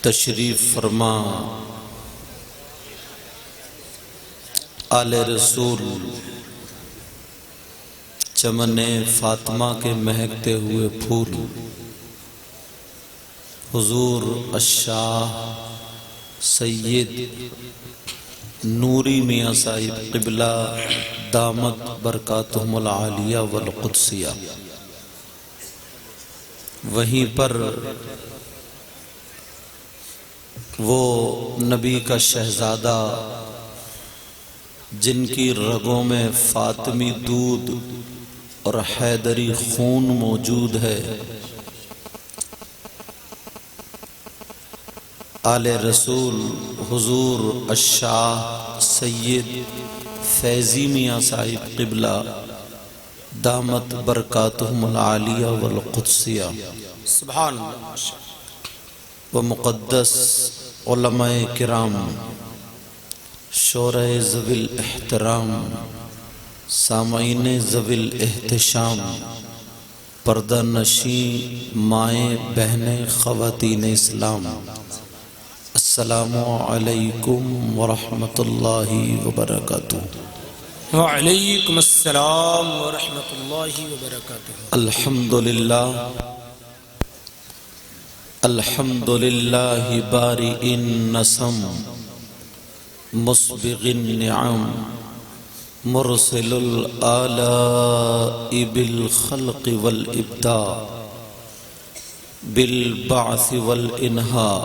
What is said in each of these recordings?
تشریف فرما آل رسول چمن فاطمہ کے مہکتے ہوئے پھول حضور الشاہ سید نوری میاں صاحب قبلہ دامت برکاتہم العالیہ والقدسیہ، وہیں پر وہ نبی کا شہزادہ جن کی رگوں میں فاطمی دودھ اور حیدری خون موجود ہے، آل رسول حضور الشاہ سید فیضی میاں صاحب قبلہ دامت برکاتہم العالیہ والقدسیہ، سبحان اللہ، و مقدس علماء کرام، شورہ ذوی الاحترام، سامعین ذوی الاحتشام، پردہ نشین مائیں بہنیں خواتین اسلام، السلام علیکم ورحمۃ اللہ وبرکاتہ۔ وعلیکم السلام ورحمۃ اللہ وبرکاتہ۔ الحمدللہ الحمدللہ بارئ النسم مسبغ النعم مرسل الآلاء بالخلق والإبداع بالبعث والإنهاء،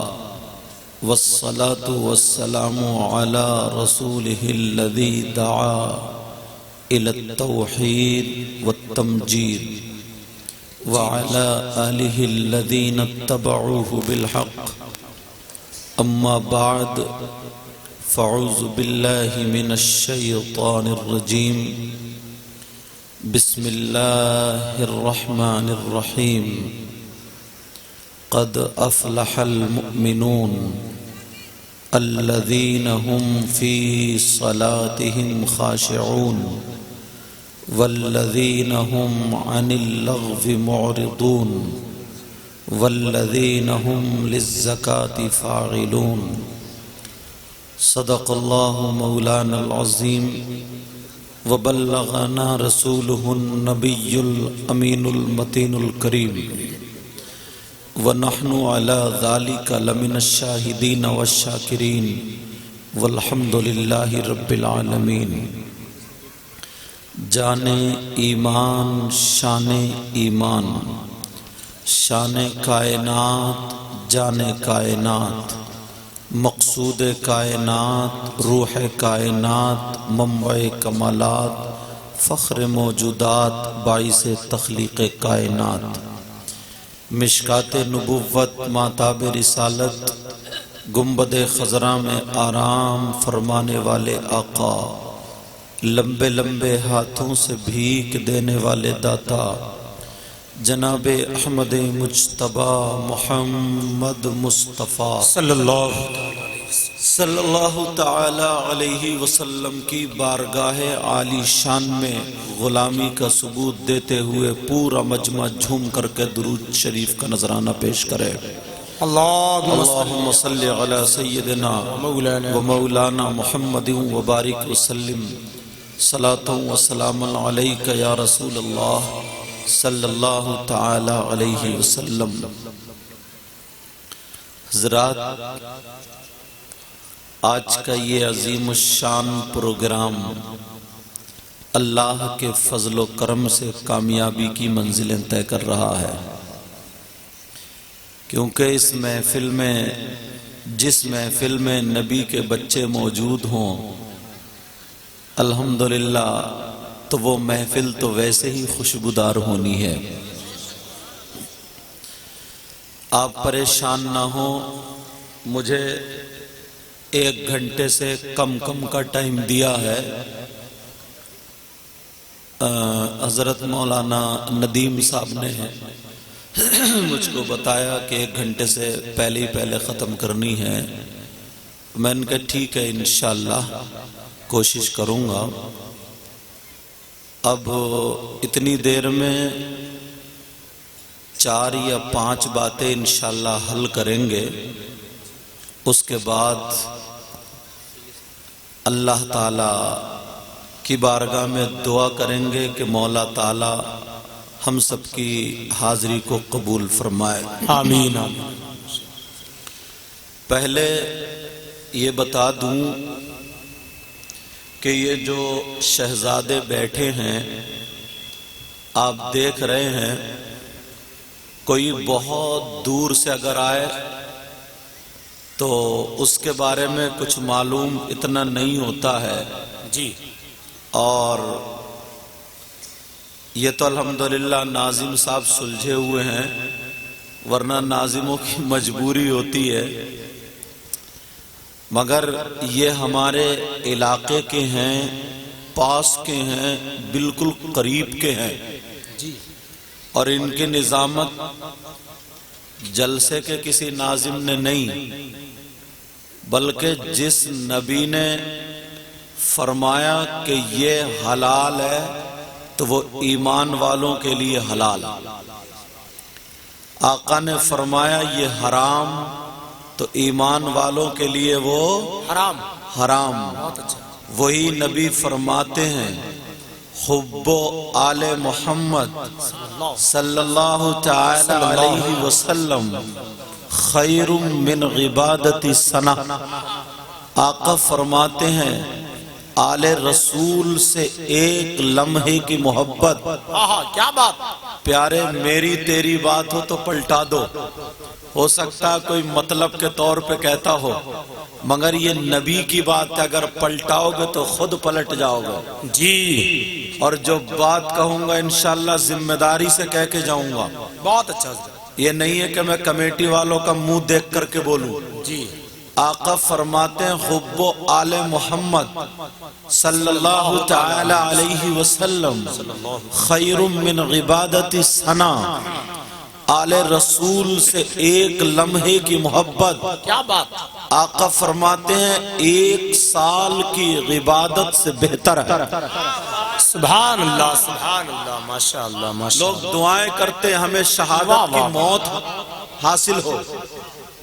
والصلاة والسلام على رسوله الذي دعا إلى التوحيد والتمجيد، وعلى آله الذين اتبعوه بالحق، أما بعد، فاعوذ بالله من الشيطان الرجيم، بسم الله الرحمن الرحيم، قد أفلح المؤمنون الذين هم في صلاتهم خاشعون والذين هم عن اللغو معرضون والذين هم للزكاة فاعلون، صدق الله مولانا العظيم، وبلغنا رسوله النبي الأمين المتين الكريم، ونحن على ذلك لمن الشاهدين والشاكرين، والحمد لله رب العالمين۔ جان ایمان، شان ایمان، شان کائنات، جان کائنات، مقصود کائنات، روح کائنات، منبع کمالات، فخر موجودات، باعث تخلیق کائنات، مشکات نبوت، ماتاب رسالت، گنبد خضراء میں آرام فرمانے والے آقا، لمبے لمبے ہاتھوں سے بھیک دینے والے داتا، جناب احمد مجتبی محمد مصطفیٰ صلی اللہ تعالی علیہ وسلم کی بارگاہ عالی شان میں غلامی کا ثبوت دیتے ہوئے پورا مجمع جھوم کر کے درود شریف کا نذرانہ پیش کرے۔ اللہم صلی علی سیدنا و مولانا محمد وبارک وسلم، صلاۃ و سلام علیک یا رسول اللہ صلی اللہ تعالی علیہ وسلم۔ حضرات، آج کا یہ عظیم الشان پروگرام اللہ کے فضل و کرم سے کامیابی کی منزلیں طے کر رہا ہے، کیونکہ اس محفل میں، جس محفل میں نبی کے بچے موجود ہوں، الحمدللہ تو وہ محفل تو ویسے ہی خوشبودار ہونی ہے۔ آپ پریشان نہ ہوں، مجھے 1 گھنٹے سے کم کا ٹائم دیا ہے۔ حضرت مولانا ندیم صاحب نے مجھ کو بتایا کہ 1 گھنٹے سے پہلے ختم کرنی ہے۔ میں نے کہا ٹھیک ہے، انشاءاللہ کوشش کروں گا۔ اب اتنی دیر میں 4 یا 5 باتیں انشاءاللہ حل کریں گے، اس کے بعد اللہ تعالی کی بارگاہ میں دعا کریں گے کہ مولا تعالی ہم سب کی حاضری کو قبول فرمائے، آمین۔ پہلے یہ بتا دوں کہ یہ جو شہزادے بیٹھے ہیں آپ دیکھ رہے ہیں، کوئی بہت دور سے اگر آئے تو اس کے بارے میں کچھ معلوم اتنا نہیں ہوتا ہے جی، اور یہ تو الحمدللہ ناظم صاحب سلجھے ہوئے ہیں، ورنہ ناظموں کی مجبوری ہوتی ہے، مگر یہ ہمارے علاقے کے ہیں، پاس کے ہیں، بالکل قریب کے ہیں، اور ان کی نظامت جلسے کے کسی ناظم نے نہیں، بلکہ جس نبی نے فرمایا کہ یہ حلال ہے تو وہ ایمان والوں کے لیے حلال، آقا نے فرمایا یہ حرام تو ایمان والوں کے لیے وہ حرام۔ بہت اچھا۔ وہی نبی فرماتے ہیں حب آل محمد صلی اللہ تعالی علیہ وسلم خیر من عبادت سنہ۔ آقا فرماتے ہیں آل رسول سے ایک لمحے کی محبت، کیا بات! پیارے میری تیری بات ہو تو پلٹا دو، ہو سکتا ہے کوئی مطلب کے طور پہ کہتا ہو، مگر یہ نبی کی بات ہے، اگر پلٹاؤ گے تو خود پلٹ جاؤ گے جی، اور جو بات کہوں گا انشاءاللہ ذمہ داری سے کہہ کے جاؤں گا۔ بہت اچھا یہ نہیں ہے کہ میں کمیٹی والوں کا منہ دیکھ کر کے بولوں۔ جی، آقا فرماتے ہیں حب آل محمد صلی اللہ تعالی علیہ وسلم خیر من عبادت سنہ، آل رسول سے ایک لمحے کی محبت، کیا بات! آقا فرماتے ہیں ایک سال کی عبادت سے بہتر ہے۔ سبحان اللہ، سبحان اللہ، ماشاء اللہ، ماشاء اللہ۔ لوگ دعائیں کرتے ہیں ہمیں شہادت کی موت حاصل ہو،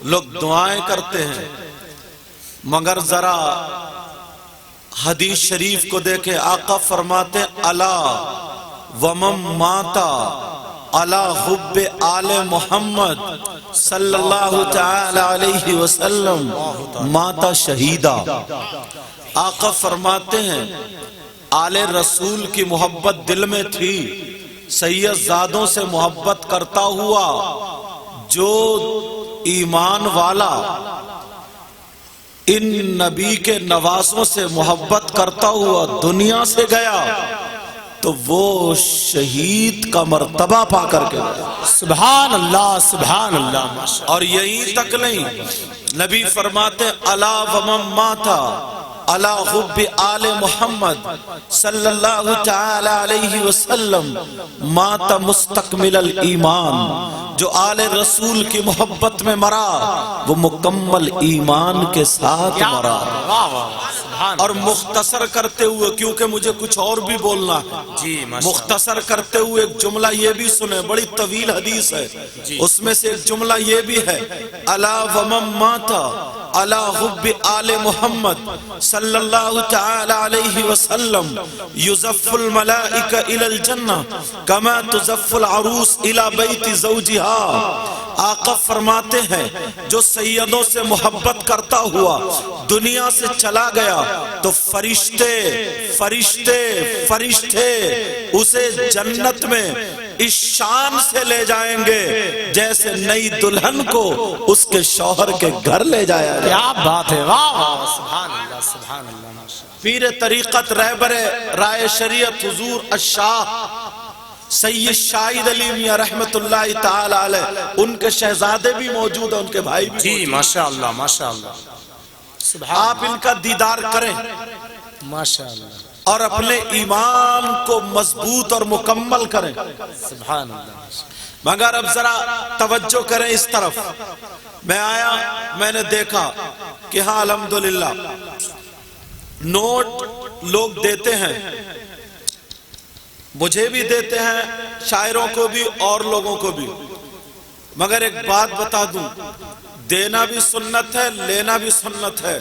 لوگ دعائیں کرتے ہیں، مگر ذرا حدیث شریف کو دیکھیں، آقا فرماتے ہیں الا ومن ماتا علی حب آل محمد صلی اللہ تعالی علیہ وسلم ماتا شہیدہ۔ آقا فرماتے ہیں آل رسول کی محبت دل میں تھی، سید زادوں سے محبت کرتا ہوا جو ایمان والا ان نبی کے نوازوں سے محبت کرتا ہوا دنیا سے گیا تو وہ شہید کا مرتبہ پا کر کے گیا۔ سبحان اللہ، سبحان اللہ، ماشاء اللہ۔ اور یہی تک نہیں، نبی فرماتے الا ومن ماتا علی حب آل محمد صلی اللہ تعالی علیہ وسلم مات مستکمل الایمان، جو آل رسول کی محبت میں مرا وہ مکمل ایمان کے ساتھ مرا۔ اور مختصر کرتے ہوئے، کیونکہ مجھے کچھ اور بھی بولنا ہے، جی، مختصر کرتے ہوئے ایک جملہ یہ بھی سنیں، بڑی طویل حدیث ہے، اس میں سے ایک جملہ یہ بھی ہے الا ومن ماتا علی حب آل محمد صلی اللہ تعالی علیہ وسلم یزف الملائکہ الی الجنہ کما تزف العروس الی بیت زوجہا۔ آقا فرماتے ہیں جو سیدوں سے محبت کرتا ہوا دنیا سے چلا گیا تو فرشتے فرشتے فرشتے اسے جنت میں اس شان سے لے جائیں گے جیسے نئی دلہن کو اس کے شوہر کے گھر لے جایا جائے۔ کیا بات ہے! واہ واہ، سبحان اللہ، سبحان اللہ۔ پیر طریقت رہبر رائے شریعت حضور الشاہ سید شاہد علی میاں رحمت اللہ تعالی علیہ، ان کے شہزادے بھی موجود ہیں، ان کے بھائی بھی جی، ماشاء اللہ، ماشاء اللہ، سبحان آپ ان کا دیدار کریں ماشاء اللہ، اور اپنے ایمان کو مضبوط اور مکمل کریں۔ سبحان اللہ۔ مگر اب ذرا توجہ کریں اس طرف، میں آیا، میں نے دیکھا کہ ہاں الحمدللہ نوٹ لوگ دیتے ہیں، مجھے بھی دیتے ہیں، شاعروں کو بھی اور لوگوں کو بھی، مگر ایک بات بتا دوں، دینا بھی سنت ہے، لینا بھی سنت ہے،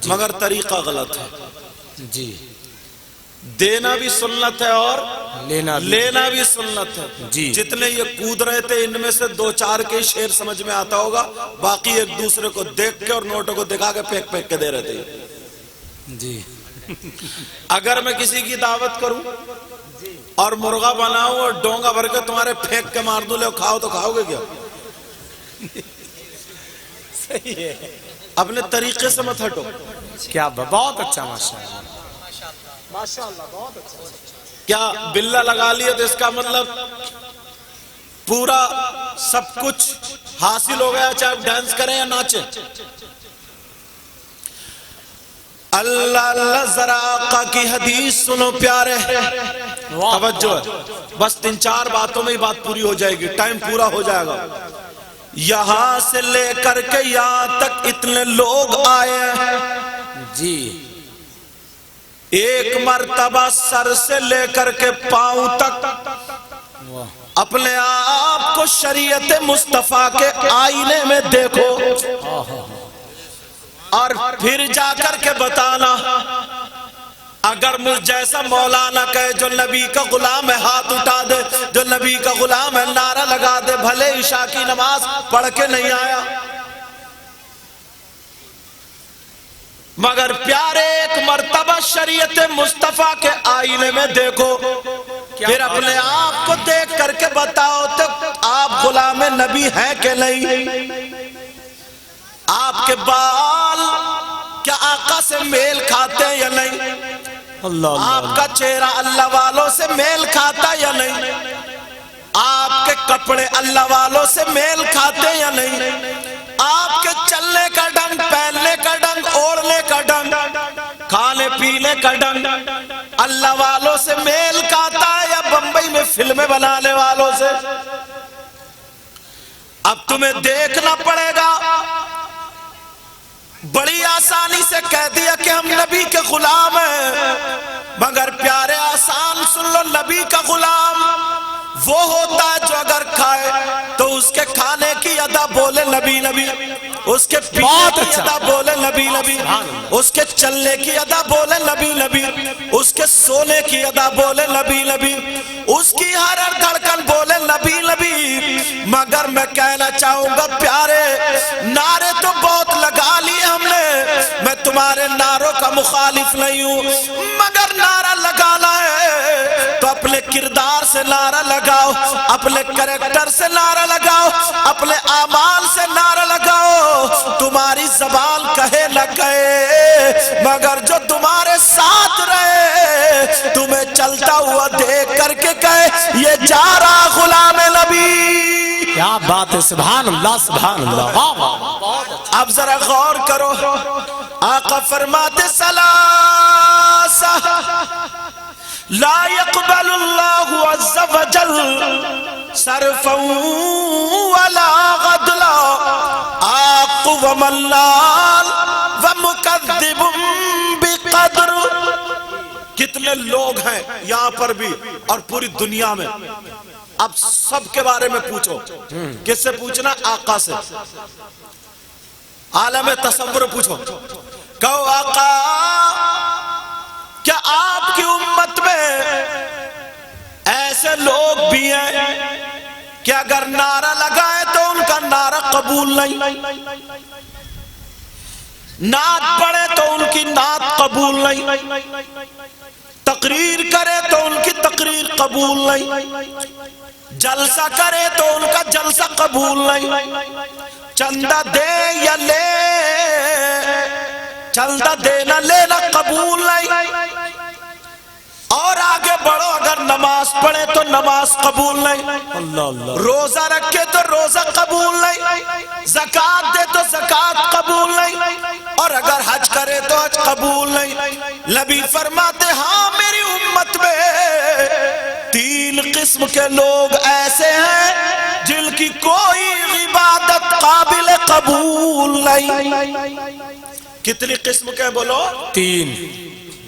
مگر طریقہ غلط ہے۔ جی دینا بھی سنت ہے اور لینا بھی سنت ہے۔ جی جتنے یہ کود رہے تھے ان میں سے دو چار کے شعر سمجھ میں آتا ہوگا، باقی ایک دوسرے کو دیکھ کے اور نوٹوں کو دکھا کے پھینک پھینک کے دے رہے تھے۔ جی اگر میں کسی کی دعوت کروں اور مرغا بناؤں اور ڈونگا بھر کے تمہارے پھینک کے مار دوں، لے کھاؤ تو کھاؤ گے کیا؟ صحیح ہے، اپنے طریقے سے مت ہٹو۔ کیا بہت اچھا، ماشاءاللہ ماشاءاللہ، بہت اچھا۔ کیا بلہ لگا لیا تو اس کا مطلب پورا سب کچھ حاصل ہو گیا، چاہے ڈانس کریں یا ناچیں؟ اللہ اللہ، ذرا آقا کی حدیث سنو پیارے، توجہ ہے، بس 3-4 باتوں میں ہی بات پوری ہو جائے گی، ٹائم پورا ہو جائے گا۔ یہاں سے لے کر کے یہاں تک اتنے لوگ آئے ہیں جی، ایک مرتبہ سر سے لے کر کے پاؤں تک اپنے آپ کو شریعت مصطفیٰ کے آئینے میں دیکھو، اور پھر جا کر کے بتانا۔ اگر مجھ جیسا مولانا کہے جو نبی کا غلام ہے ہاتھ اٹھا دے، جو نبی کا غلام ہے نعرہ لگا دے، بھلے عشاء کی نماز پڑھ کے نہیں آیا، مگر پیارے ایک مرتبہ شریعت مصطفیٰ کے آئینے میں دیکھو، پھر اپنے آپ کو دیکھ کر کے بتاؤ تو آپ غلام نبی ہیں کہ نہیں؟ آپ کے بال کیا آقا سے میل کھاتے ہیں یا نہیں؟ آپ کا چہرہ اللہ والوں سے میل کھاتا یا نہیں؟ آپ کے کپڑے اللہ والوں سے میل کھاتے یا نہیں؟ آپ کے چلنے کا ڈھنگ، پہننے کا ڈھنگ، اوڑھنے کا ڈھنگ، کھانے پینے کا ڈھنگ اللہ والوں سے میل کھاتا ہے یا بمبئی میں فلمیں بنانے والوں سے؟ اب تمہیں دیکھنا پڑے گا۔ بڑی آسانی سے کہہ دیا کہ ہم نبی کے غلام ہیں، مگر پیارے آسان سن لو، نبی کا غلام وہ ہوتا ہے جو اگر کھائے تو اس کے کھانے کی ادا بولے نبی نبی، اس کے پینے کی ادا بولے نبی نبی، اس کے چلنے کی ادا بولے نبی نبی، اس کے سونے کی ادا بولے نبی نبی، اس کی ہر ہر دھڑکن بولے نبی نبی۔ مگر میں کہنا چاہوں گا پیارے، نعرے تو بہت لگا لیے ہم نے، میں تمہارے نعروں کا مخالف نہیں ہوں، مگر نعرہ لگانا ہے تو اپنے کردار سے نعرہ لگاؤ، اپنے کریکٹر سے نعرہ لگاؤ، اپنے اعمال سے نعرہ لگاؤ۔ تمہاری زبان کہے نہ کہے، مگر جو تمہارے ساتھ رہے تمہیں چلتا ہوا دیکھ کر کے کہے یہ جا رہا غلام نبی۔ کیا بات ہے، سبحان اللہ سبحان اللہ۔ اب ذرا غور کرو، آقا فرماتے سلاسہ لا يقبل اللہ عز وجل صرفا ولا غدلا، آق وملال ومکذب بقدر۔ کتنے لوگ ہیں یہاں پر بھی اور پوری دنیا میں، اب سب کے بارے میں پوچھو، کس سے پوچھنا؟ آقا سے، عالم تصور پوچھو، کہو آقا کیا آپ کی امت میں ایسے لوگ بھی ہیں کہ اگر نعرہ لگائے تو ان کا نعرہ قبول نہیں، نعت پڑھے تو ان کی نعت قبول نہیں، تقریر کرے تو ان کی تقریر قبول نہیں، جلسہ کرے تو ان کا جلسہ قبول نہیں، چندہ دے یا لے، چندہ دینا لینا قبول نہیں، اور آگے بڑھو اگر نماز پڑھے تو نماز قبول نہیں، روزہ رکھے تو روزہ قبول نہیں، زکوٰۃ دے تو زکوٰۃ قبول نہیں، اور اگر حج کرے تو حج قبول نہیں۔ نبی فرماتے ہاں میری امت میں 3 قسم کے لوگ ایسے ہیں جن کی کوئی عبادت قابل قبول نہیں۔ کتنی قسم کے بولو؟ 3۔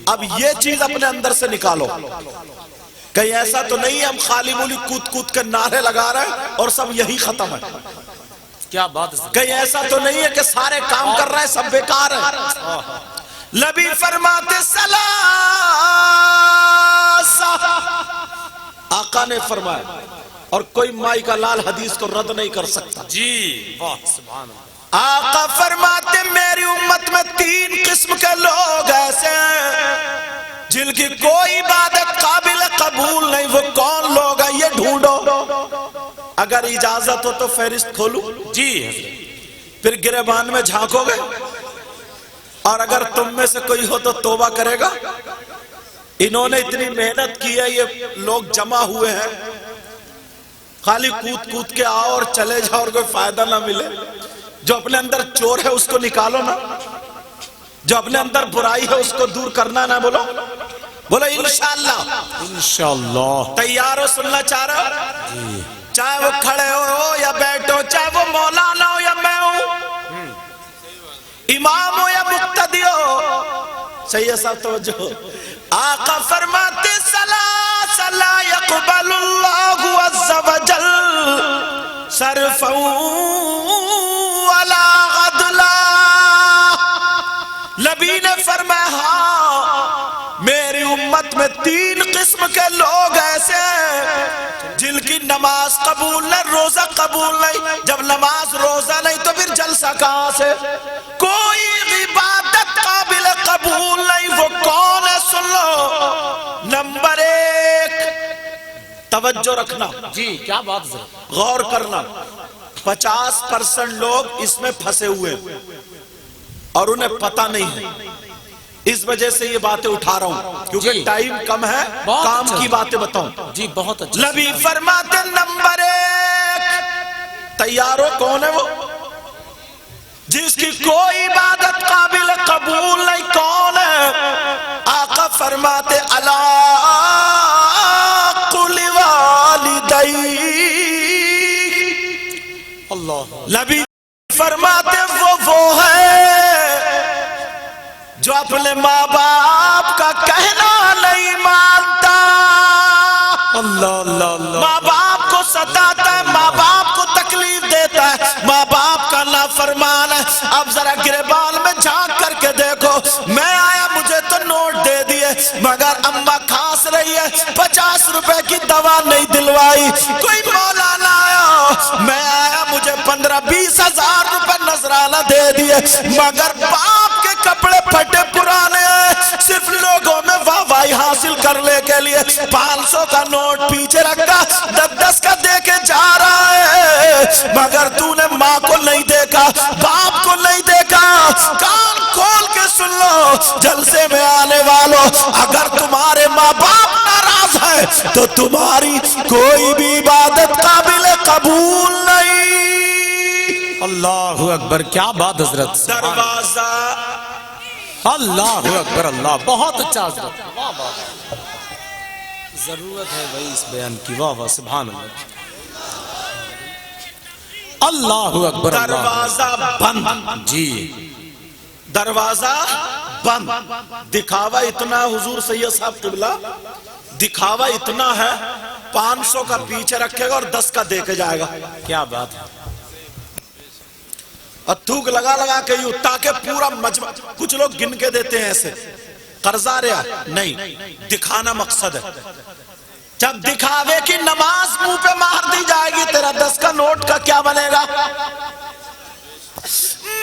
اب یہ چیز اپنے اندر سے نکالو، کہیں ایسا تو نہیں ہم خالی مولی کود کود کے نعرے لگا رہے ہیں اور سب یہی ختم ہے۔ کیا بات ہے، کہیں ایسا تو نہیں ہے کہ سارے کام کر رہے ہیں سب بیکار ہیں. نبی فرماتے سلاسہ، آقا نے فرمایا، اور کوئی مائی کا لال حدیث کو رد نہیں کر سکتا. جی واہ سبحان اللہ. آقا فرماتے میری امت میں 3 قسم کے لوگ ایسے ہیں جن کی کوئی عبادت قابل قبول نہیں. وہ کون لوگ ہیں یہ ڈھونڈو. اگر اجازت ہو تو فہرست کھولوں؟ جی حضرت. پھر گریبان میں جھانکو گے، اور اگر تم میں سے کوئی ہو تو توبہ کرے گا. انہوں نے اتنی محنت کی ہے، یہ لوگ جمع ہوئے ہیں، خالی کود کود کے آؤ اور چلے جاؤ اور کوئی فائدہ نہ ملے. جو اپنے اندر چور ہے اس کو نکالو نا، جو اپنے اندر برائی ہے اس کو دور کرنا نا. بولو بولو انشاءاللہ. انشاءاللہ. تیار ہو سننا چاہ رہا ہو؟ چاہے وہ کھڑے ہو یا بیٹھو، چاہے وہ مولانا ہو یا میں ہوں، امام ہو یا مقتدی ہو. صحیح ہے صاحب، توجہ ہو. آقا فرماتے ثلاث لا يقبل اللہ عز وجل صرفا ولا عدلا. نبی نے فرمایا ہاں میری امت میں 3 قسم کے لوگ ایسے ہیں جن کی نماز قبول نہیں، روزہ قبول نہیں. جب نماز روزہ نہیں تو پھر جلسہ کہاں سے؟ کوئی عبادت قابل قبول نہیں. وہ کون ہے سن لو. نمبر 1، توجہ رکھنا. جی کیا بات ہے، غور کرنا. 50% لوگ اس میں پھنسے ہوئے اور انہیں پتہ نہیں ہے. اس وجہ سے یہ باتیں اٹھا رہا ہوں کیونکہ ٹائم کم ہے، کام کی باتیں بتاؤں. جی بہت اچھا. نبی فرماتے نمبر 1، تیار ہو کون ہے وہ؟ جس کی کوئی عبادت قابل قبول نہیں. کون ہے؟ آقا فرماتے الا قل والدی. اللہ. نبی فرماتے وہ ہے جو اپنے ماں باپ کا کہنا نہیں مانتا. اللہ اللہ اللہ. ماں باپ کو ستاتا ہے، ماں باپ کو تکلیف دیتا ہے، ماں باپ کا نافرمان ہے. اب ذرا گریبان میں جھانک کر کے دیکھو. میں آیا مجھے تو نوٹ دے دیے مگر اماں کھانس رہی ہے، 50 روپے کی دوا نہیں دلوائی. کوئی مولانا آیا، میں آیا مجھے 15-20 ہزار روپے نذرانہ دے دیے مگر باپ کے کپڑے پھٹے پرانے ہیں. صرف لوگوں میں واہ واہی حاصل کرنے کے لیے 500 کا نوٹ پیچھے رکھا، 10 کا دے کے جا رہا ہے مگر تو نے ماں کو نہیں دیکھا، باپ کو نہیں دیکھا. کان کھول کے سن لو جلسے میں آنے والوں، اگر تمہارے ماں باپ ناراض ہے تو تمہاری کوئی بھی عبادت قابل قبول نہیں. اللہ اکبر. کیا بات حضرت. دروازہ. اللہ اکبر. اللہ بہت اچھا حضرت. واہ واہ. ضرورت ہے بھائی اس بیان کی. واہ واہ سبحان اللہ. اللہ اکبر. دروازہ بند. جی دروازہ بند. دکھاوا اتنا حضور سید صاحب قبلہ، دکھاوا اتنا ہے 500 کا پیچھے رکھے گا اور 10 کا دے کے جائے گا. کیا بات ہے. اور تھوک لگا لگا کے یوں تاکہ پورا مجمع. کچھ لوگ گن کے دیتے ہیں ایسے قرضہ رہا نہیں، دکھانا مقصد ہے. جب دکھاوے کی نماز منہ پہ مار دی جائے گی تیرا 10 کا نوٹ کا کیا بنے گا؟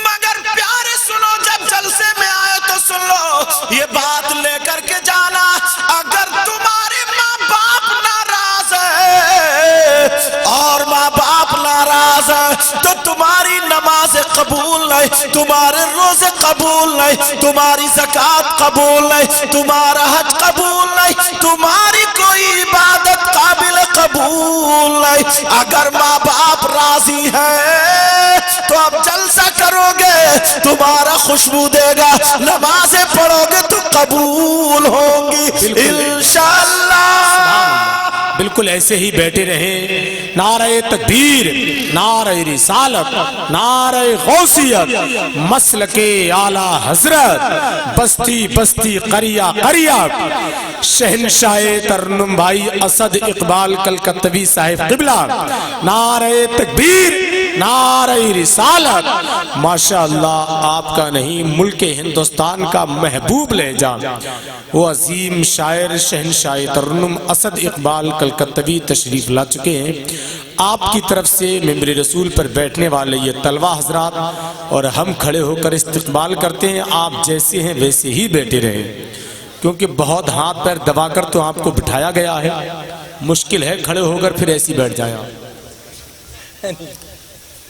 مگر پیارے سنو، جب جلسے میں آئے تو سن لو یہ بات لے کر کے جانا. اگر تمہارے ماں باپ ناراض ہے اور ماں باپ ناراض ہے تو تمہاری نماز قبول نہیں، تمہارے روزے قبول نہیں، تمہاری زکوٰۃ قبول نہیں، تمہارا حج قبول نہیں، تمہاری کوئی عبادت قابل قبول نہیں. اگر ماں باپ راضی ہے تو اب جلسہ کرو گے تمہارا خوشبو دے گا، نمازیں پڑھو گے تو قبول ہوں گی انشاءاللہ. بالکل ایسے ہی بیٹھے رہیں. نعرہ تکبیر، نعرہ رسالت، نعرہ غوثیت، مسلک اعلیٰ حضرت، بستی بستی قریہ قریہ، شہنشاہ ترنم بھائی اسد اقبال کلکتوی صاحب قبلہ. نعرہ تکبیر، نعرہ رسالت، ماشاءاللہ آپ کا نہیں ملک ہندوستان کا محبوب لہجہ، وہ عظیم شاعر شہنشاہ ترنم اسد اقبال کلکتوی تشریف لا چکے ہیں۔ آپ کی طرف سے ممبر رسول پر بیٹھنے والے یہ طلبہ حضرات اور ہم کھڑے ہو کر استقبال کرتے ہیں، آپ جیسے ہیں ویسے ہی بیٹھے رہیں، کیونکہ بہت ہاتھ پیر دبا کر تو آپ کو بٹھایا گیا ہے، مشکل ہے کھڑے ہو کر پھر ایسی بیٹھ جائیں آپ۔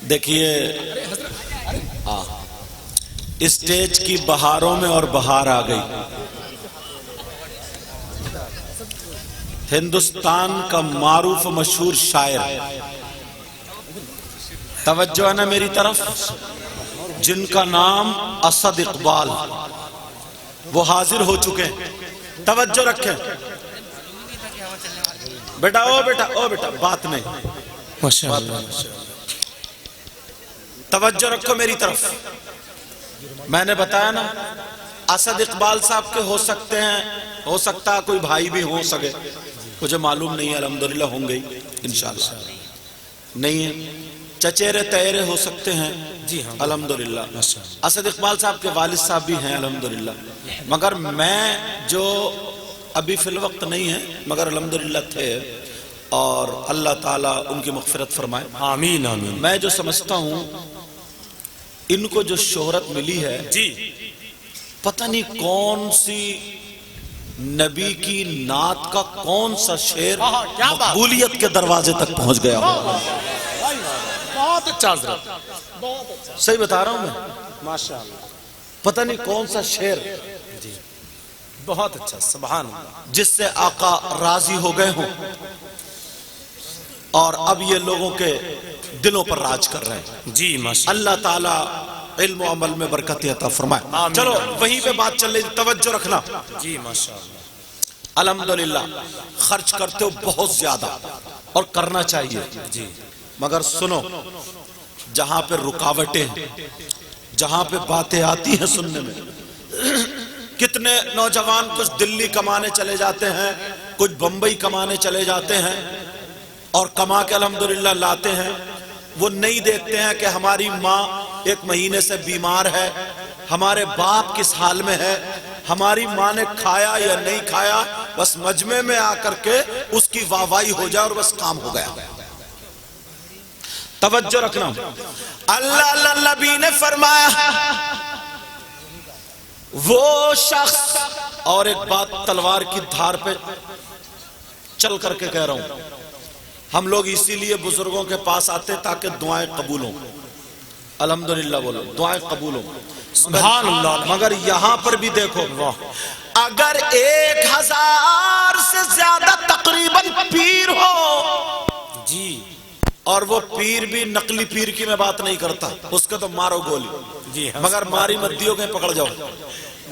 دیکھیے اسٹیج کی بہاروں میں اور بہار آ گئی، ہندوستان کا معروف و مشہور شاعر، توجہ ہے نا میری طرف، جن کا نام اسد اقبال، وہ حاضر ہو چکے ہیں۔ توجہ رکھیں بیٹا، او بیٹا بات نہیں، ماشاءاللہ توجہ رکھو میری طرف۔ میں نے بتایا نا اسد اقبال صاحب کے ہو سکتے ہیں، ہو سکتا ہے کوئی بھائی بھی ہو سکے، مجھے معلوم نہیں ہے، الحمدللہ ہوں گے انشاءاللہ، نہیں ہے چچیرے تیرے ہو سکتے ہیں، جی ہاں الحمدللہ اسد اقبال صاحب کے والد صاحب بھی ہیں الحمدللہ، مگر میں جو ابھی فی الوقت نہیں ہے مگر الحمدللہ تھے، اور اللہ تعالیٰ ان کی مغفرت فرمائے، آمین آمین۔ میں جو سمجھتا ہوں ان کو جو شہرت ملی ہے، جی پتہ نہیں کون سی نبی کی نعت کا کون سا شعر کیا بات، مقبولیت کے دروازے تک پہنچ گیا ہو، بہت اچھا حضرت، صحیح بتا رہا ہوں میں، ماشاءاللہ پتہ نہیں کون سا شعر جی بہت اچھا، سبحان اللہ۔ جس سے آقا راضی ہو گئے ہوں اور اب یہ لوگوں کے دلوں پر راج کر رہے ہیں، جی ماشاءاللہ، اللہ تعالیٰ علم و عمل میں برکت عطا فرمائے۔ آمین۔ چلو وہیں پہ بات چل رہی، توجہ رکھنا، جی ماشاءاللہ، الحمدللہ خرچ کرتے ہو بہت زیادہ اور کرنا چاہیے، جی مگر سنو جہاں پہ رکاوٹیں ہیں، جہاں پہ باتیں آتی ہیں سننے میں، کتنے نوجوان کچھ دلی کمانے چلے جاتے ہیں، کچھ بمبئی کمانے چلے جاتے ہیں اور کما کے الحمدللہ لاتے ہیں، وہ نہیں دیکھتے ہیں کہ ہماری ماں ایک مہینے سے بیمار ہے، ہمارے باپ کس حال میں ہے، ہماری ماں نے کھایا یا نہیں کھایا، بس مجمع میں آ کر کے اس کی واہوائی ہو جائے اور بس کام ہو گیا۔ توجہ رکھنا، اللہ نبی نے فرمایا وہ شخص، اور ایک بات تلوار کی دھار پہ چل کر کے کہہ رہا ہوں، ہم لوگ اسی لیے بزرگوں کے پاس آتے تاکہ دعائیں قبول ہوں، الحمدللہ بولو دعائیں قبول ہوں، سبحان اللہ۔ مگر یہاں پر بھی دیکھو، اگر 1000 سے زیادہ تقریباً پیر ہو، جی اور وہ پیر بھی نقلی پیر کی میں بات نہیں کرتا، اس کا تو مارو گولی، جی ہاں، مگر ماری مت دیو کہ پکڑ جاؤ،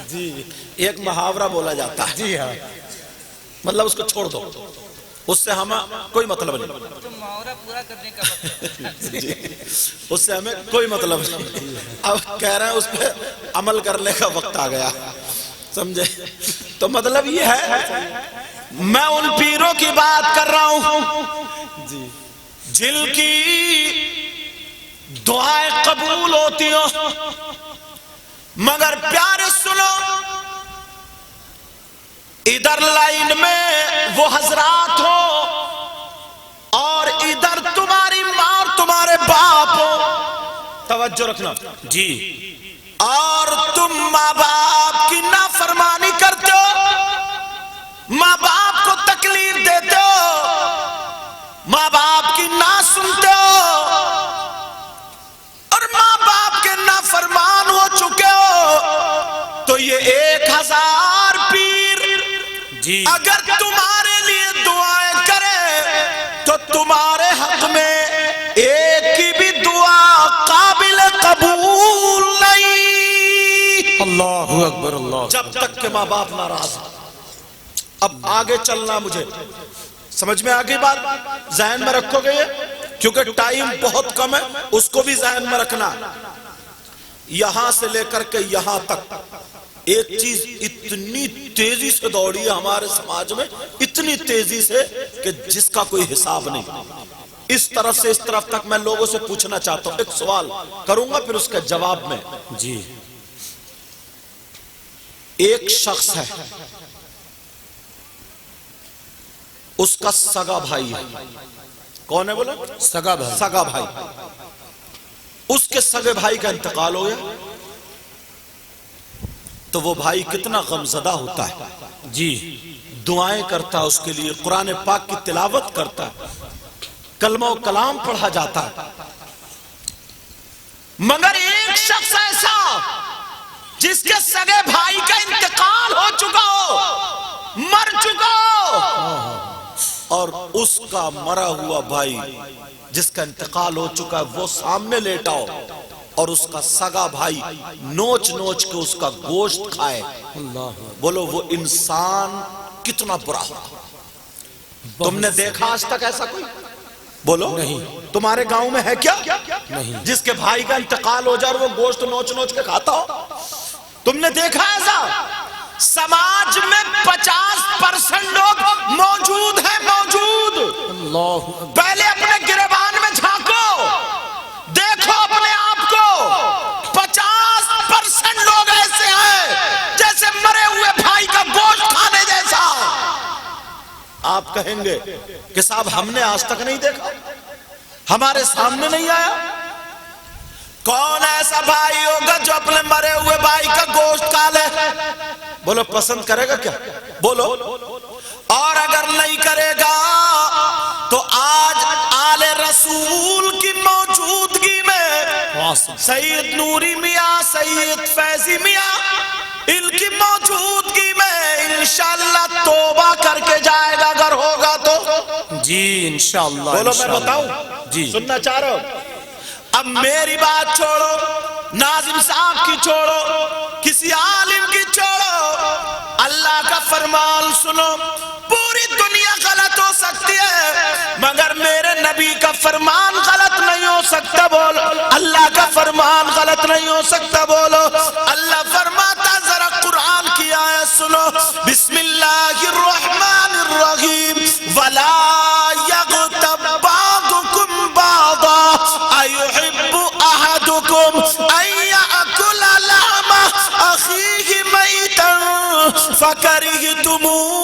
جی ایک محاورہ بولا جاتا ہے، جی ہاں، مطلب اس کو چھوڑ دو، اس سے ہمیں کوئی مطلب نہیں، تو محاورہ پورا کرنے کا وقت ہے۔ جی اس سے ہمیں کوئی مطلب نہیں، اب کہہ رہے ہیں اس پہ عمل کرنے کا وقت آ گیا، سمجھے؟ تو مطلب یہ ہے میں ان پیروں کی بات کر رہا ہوں جن کی دعائیں قبول ہوتی ہوں، مگر پیارے سنو، ادھر لائن میں وہ حضرات ہو اور ادھر تمہاری ماں اور تمہارے باپ ہو، توجہ رکھنا جی اور تم ماں باپ کی نافرمانی کرتے ہو، ماں باپ کو تکلیف دیتے ہو، ماں باپ کی نہ سنتے ہو اور ماں باپ کے نافرمان ہو چکے ہو، تو یہ 1000 پیر جی اگر تمہارے لیے دعائیں کرے تو تمہارے حق میں ایک کی بھی دعا قابل قبول نہیں، اللہ اکبر، اللہ جب تک کہ ماں باپ ناراض ہیں۔ اب آگے چلنا، مجھے سمجھ میں آگئی بات، ذہن میں رکھو گے، کیونکہ ٹائم بہت کم ہے، اس کو بھی ذہن میں رکھنا۔ یہاں سے لے کر کے یہاں تک ایک چیز اتنی تیزی سے دوڑی ہے ہمارے سماج میں، اتنی تیزی سے کہ جس کا کوئی حساب نہیں، اس طرف سے اس طرف تک میں لوگوں سے پوچھنا چاہتا ہوں، ایک سوال کروں گا پھر اس کے جواب میں. جی ایک شخص ہے، اس کا سگا بھائی ہے. کون ہے بولو؟ سگا بھائی. سگا بھائی. اس کے سگے بھائی کا انتقال ہو گیا تو وہ بھائی کتنا غمزدہ ہوتا ہے. جی دعائیں کرتا ہے اس کے لیے، قرآن پاک کی تلاوت کرتا ہے، کلمہ و کلام پڑھا جاتا ہے. مگر ایک شخص ایسا جس کے سگے بھائی کا انتقال ہو چکا ہو، مر چکا ہو، اور اس کا مرا ہوا بھائی جس کا انتقال ہو چکا ہے وہ سامنے لیٹا ہو اور اس کا سگا بھائی نوچ نوچ کے اس کا گوشت کھائے. بولو وہ انسان کتنا برا ہو. تم نے دیکھا آج تک ایسا کوئی؟ بولو نہیں. تمہارے گاؤں میں ہے کیا نہیں. جس کے بھائی کا انتقال ہو جائے اور وہ گوشت نوچ نوچ کے کھاتا ہو؟ تم نے دیکھا ایسا؟ سماج میں 50% لوگ موجود ہیں. موجود. اللہ پہلے اپنے گریبان میں جھانکو، دیکھو اپنے آپ کو. 50% لوگ ایسے ہیں جیسے مرے ہوئے بھائی کا گوشت کھانے جیسا. آپ کہیں گے کہ صاحب ہم نے آج تک نہیں دیکھا، ہمارے سامنے نہیں آیا. کون ایسا بھائی ہوگا جو اپنے مرے ہوئے بھائی کا گوشت کھا لے؟ بولو پسند کرے گا کیا؟ بولو. اور اگر نہیں کرے گا تو آج آل رسول کی موجودگی میں سید نوری میاں، سید فیضی میاں، ان کی موجودگی میں انشاءاللہ توبہ کر کے جائے گا اگر ہوگا تو. جی انشاءاللہ. بولو میں بتاؤں؟ جی سننا چاہ رہا ہوں. اب میری بات چھوڑو، ناظم صاحب کی چھوڑو، کسی عالم کی چھوڑو، اللہ کا فرمان سنو. پوری دنیا غلط ہو سکتی ہے مگر میرے نبی کا فرمان غلط نہیں ہو سکتا. بولو اللہ کا فرمان غلط نہیں ہو سکتا. بولو اللہ فرماتا، ذرا قرآن کی آیت سنو. بسم اللہ الرحمن الرحیم. وَلَا يَغْتَبْ بَعْضُكُمْ بَعْضًا أَيُحِبُّ أَحَدُكُمْ أَن يَأْكُلَ لَحْمَ أَخِيهِ مَيْتًا فَكَرِهْتُمُوهُ.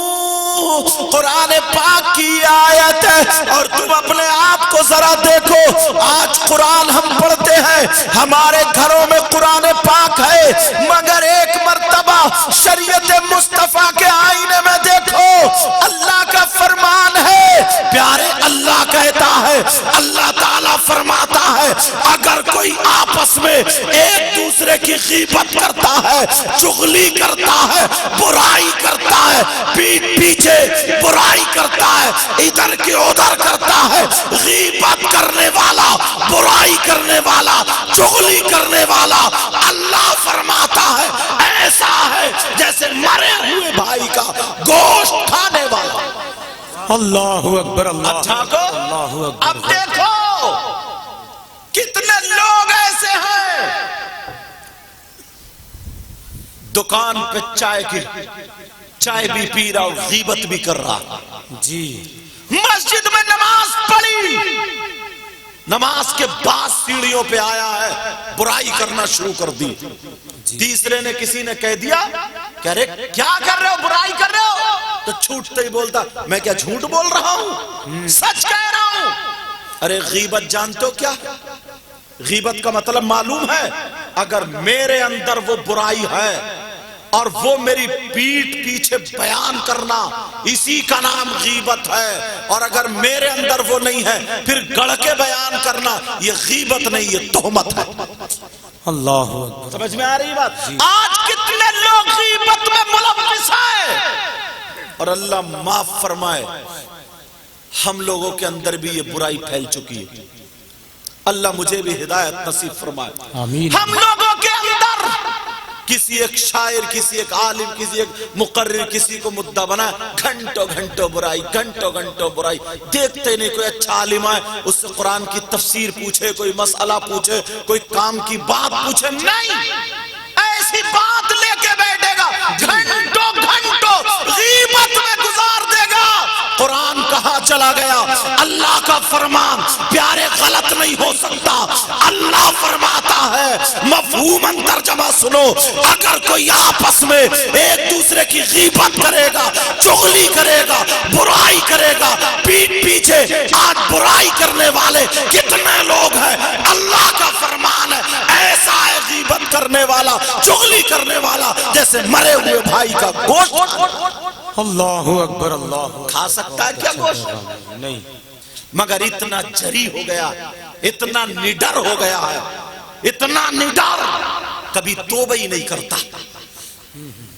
قرآن پاک کی آیت ہے اور تم اپنے آپ کو ذرا دیکھو. آج قرآن ہم پڑھتے ہیں، ہمارے گھروں میں قرآن پاک ہے، مگر ایک مرتبہ شریعت مصطفیٰ کے آئینے میں دیکھو. اللہ کا فرمان ہے، پیارے اللہ کہتا ہے، اللہ تعالیٰ فرماتا ہے اگر کوئی آپس میں ایک دوسرے کی غیبت کرتا ہے، چغلی کرتا ہے، برائی کرتا ہے، پیٹ پیچھے برائی کرتا ہے، ادھر کی ادھر کرتا ہے، غیبت کرنے والا، برائی کرنے والا، چغلی کرنے والا، اللہ فرماتا ہے ایسا ہے جیسے مرے ہوئے بھائی کا گوشت کھانے والا. اللہ اکبر. اللہ اچھا کو اللہ اکبر. اب دیکھو کتنے لوگ ایسے ہیں دکان پہ چائے بھی پی رہا اور غیبت بھی کر رہا. جی مسجد میں نماز پڑھی، نماز کے بعد سیڑھیوں پہ آیا ہے، برائی کرنا شروع کر دی. تیسرے نے کسی نے کہہ دیا کہ ارے کیا کر رہے ہو، برائی کر رہے ہو، تو چھوٹتے ہی بولتا میں کیا جھوٹ بول رہا ہوں، سچ کہہ رہا ہوں. ارے غیبت جانتے ہو کیا؟ غیبت کا مطلب معلوم ہے؟ اگر میرے اندر وہ برائی ہے اور وہ میری پیٹھ پیچھے بیان کرنا، اسی کا نام غیبت ہے. اور اگر میرے اندر وہ نہیں ہے پھر گڑھ کے بیان کرنا، یہ غیبت نہیں، یہ تہمت ہے. اللہ اکبر. سمجھ میں آ رہی بات؟ آج کتنے لوگ غیبت میں ملوث ہیں. اور اللہ معاف فرمائے ہم لوگوں کے اندر بھی یہ برائی پھیل چکی ہے. اللہ مجھے بھی ہدایت نصیب فرمائے. آمین. ہم لوگوں کے اندر کسی ایک شاعر، کسی ایک عالم، کسی ایک مقرر کسی کو مدعا بنا، گھنٹوں گھنٹوں برائی، گھنٹوں گھنٹوں برائی. دیکھتے نہیں کوئی اچھا عالم آئے اس سے قرآن کی تفسیر پوچھے، کوئی مسئلہ پوچھے، کوئی کام کی بات پوچھے. نہیں، ایسی بات لے کے بیٹھے گا، گھنٹوں گھنٹوں غیبت میں گزار دے گا. قرآن کہا چلا گیا اللہ کا فرمان پیارے غلط نہیں ہو سکتا. اللہ فرماتا ہے مفہوماً ترجمہ سنو, اگر کوئی آپس میں ایک دوسرے کی غیبت کرے گا, چغلی کرے گا, برائی کرے گا, پیٹ پیچھے آج برائی کرنے والے کتنے لوگ ہیں, اللہ کا فرمان ہے ایسا ہے غیبت کرنے والا, چغلی کرنے والا جیسے مرے ہوئے بھائی کا گوشت. اللہ اکبر. اللہ کھا سکتا ہے کیا گوشت؟ نہیں. مگر اتنا جری ہو گیا, اتنا نڈر ہو گیا ہے, اتنا نڈر کبھی توبہ ہی نہیں کرتا.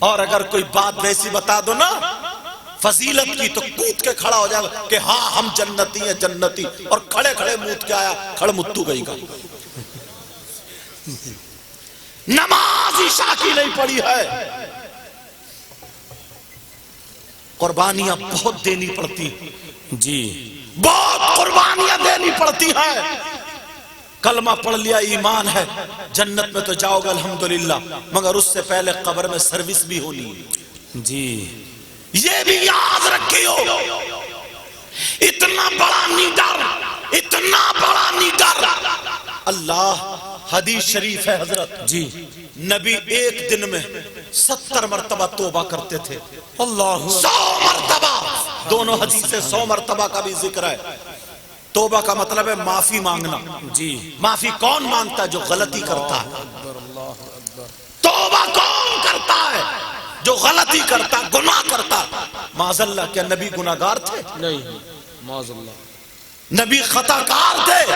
اور اگر کوئی بات ویسی بتا دو نا فضیلت کی تو کود کے کھڑا ہو جائے گا کہ ہاں ہم جنتی ہیں جنتی, اور کھڑے کھڑے موت کے آیا کھڑ متو گئی گا. نماز عشاء کی نہیں پڑی ہے, قربانیاں بہت دینی پڑتی جی, بہت قربانیاں دینی پڑتی ہیں. کلمہ پڑھ لیا ایمان ہے, جنت میں تو جاؤ گے الحمدللہ, مگر اس سے پہلے قبر میں سروس بھی ہونی ہے. جی یہ بھی یاد رکھیو, اتنا بڑا نیڈر, اتنا بڑا نیڈر. اللہ حدیث شریف ہے حضرت جی, نبی ایک دن میں 70 مرتبہ توبہ کرتے تھے. اللہ 100 مرتبہ, دونوں حدیثیں 100 مرتبہ کا بھی ذکر ہے. توبہ کا مطلب ہے معافی مانگنا. جی, معافی کون مانگتا ہے؟ جو غلطی کرتا ہے. توبہ کون کرتا ہے؟ جو غلطی کرتا, گناہ کرتا. معاذ اللہ, کیا نبی گناہگار تھے؟ نہیں, معاذ اللہ. نبی خطا کار تھے؟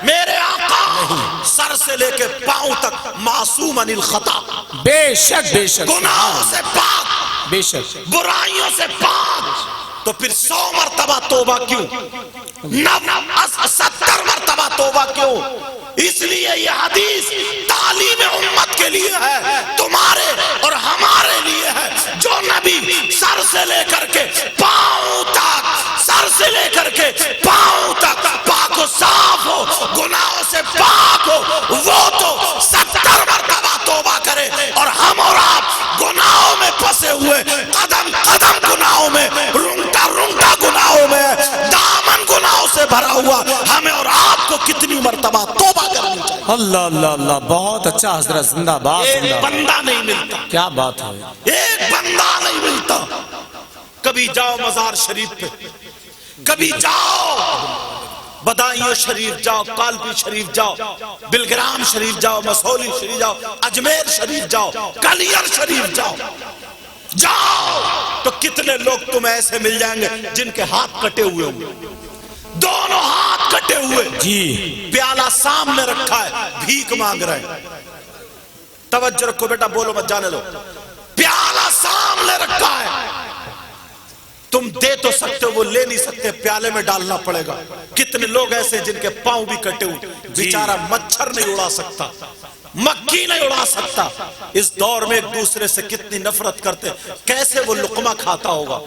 میرے آقا سر سے لے کے پاؤں تک معصوم عن الخطا, بے شک بے شک, گناہوں سے پاک, بے شک. برائیوں سے پاک. تو پھر 100 مرتبہ توبہ کیوں, 70 مرتبہ توبہ کیوں؟ اس لیے یہ حدیث تعلیم امت کے لیے ہے, تمہارے اور ہمارے لیے ہے. جو نبی سر سے لے کر کے پاؤں تک, سر سے لے کر کے پاؤں تک پاک و صاف ہو, گناہوں سے پاک ہو, وہ تو 70 مرتبہ توبہ کرے. اور ہم اور آپ گناہوں میں پھنسے ہوئے, قدم قدم گناہوں میں, رونگٹا رونگٹا گناہوں میں, دامن گناہوں سے بھرا ہوا. ہمیں اور آپ کو کتنی مرتبہ توبہ کرنی چاہیے. اللہ اللہ اللہ, بہت اچھا حضرت, زندہ باد. ایک بندہ نہیں ملتا, کیا بات ہے, ایک بندہ نہیں ملتا. کبھی جاؤ مزار شریف پہ, کبھی جاؤ بدائیوں شریف جاؤ, کالپی شریف جاؤ, بلگرام شریف جاؤ, مسولی شریف جاؤ, اجمیر شریف جاؤ, کلیر شریف جاؤ. جاؤ تو کتنے لوگ تمہیں ایسے مل جائیں گے جن کے ہاتھ کٹے ہوئے ہوں گے, دونوں ہاتھ کٹے ہوئے, جی, پیالہ سامنے رکھا ہے, بھیک مانگ رہے ہیں. توجہ رکھو بیٹا, بولو مت جانے دو. پیالہ سامنے رکھا ہے, تم دے تو سکتے ہو, وہ لے نہیں سکتے, پیالے میں ڈالنا پڑے گا. کتنے لوگ ایسے جن کے پاؤں بھی کٹے ہوئے, بیچارہ مچھر نہیں اڑا سکتا, مکھی نہیں اڑا سکتا. اس دور میں ایک دوسرے سے کتنی نفرت کرتے, کیسے وہ لقمہ کھاتا ہوگا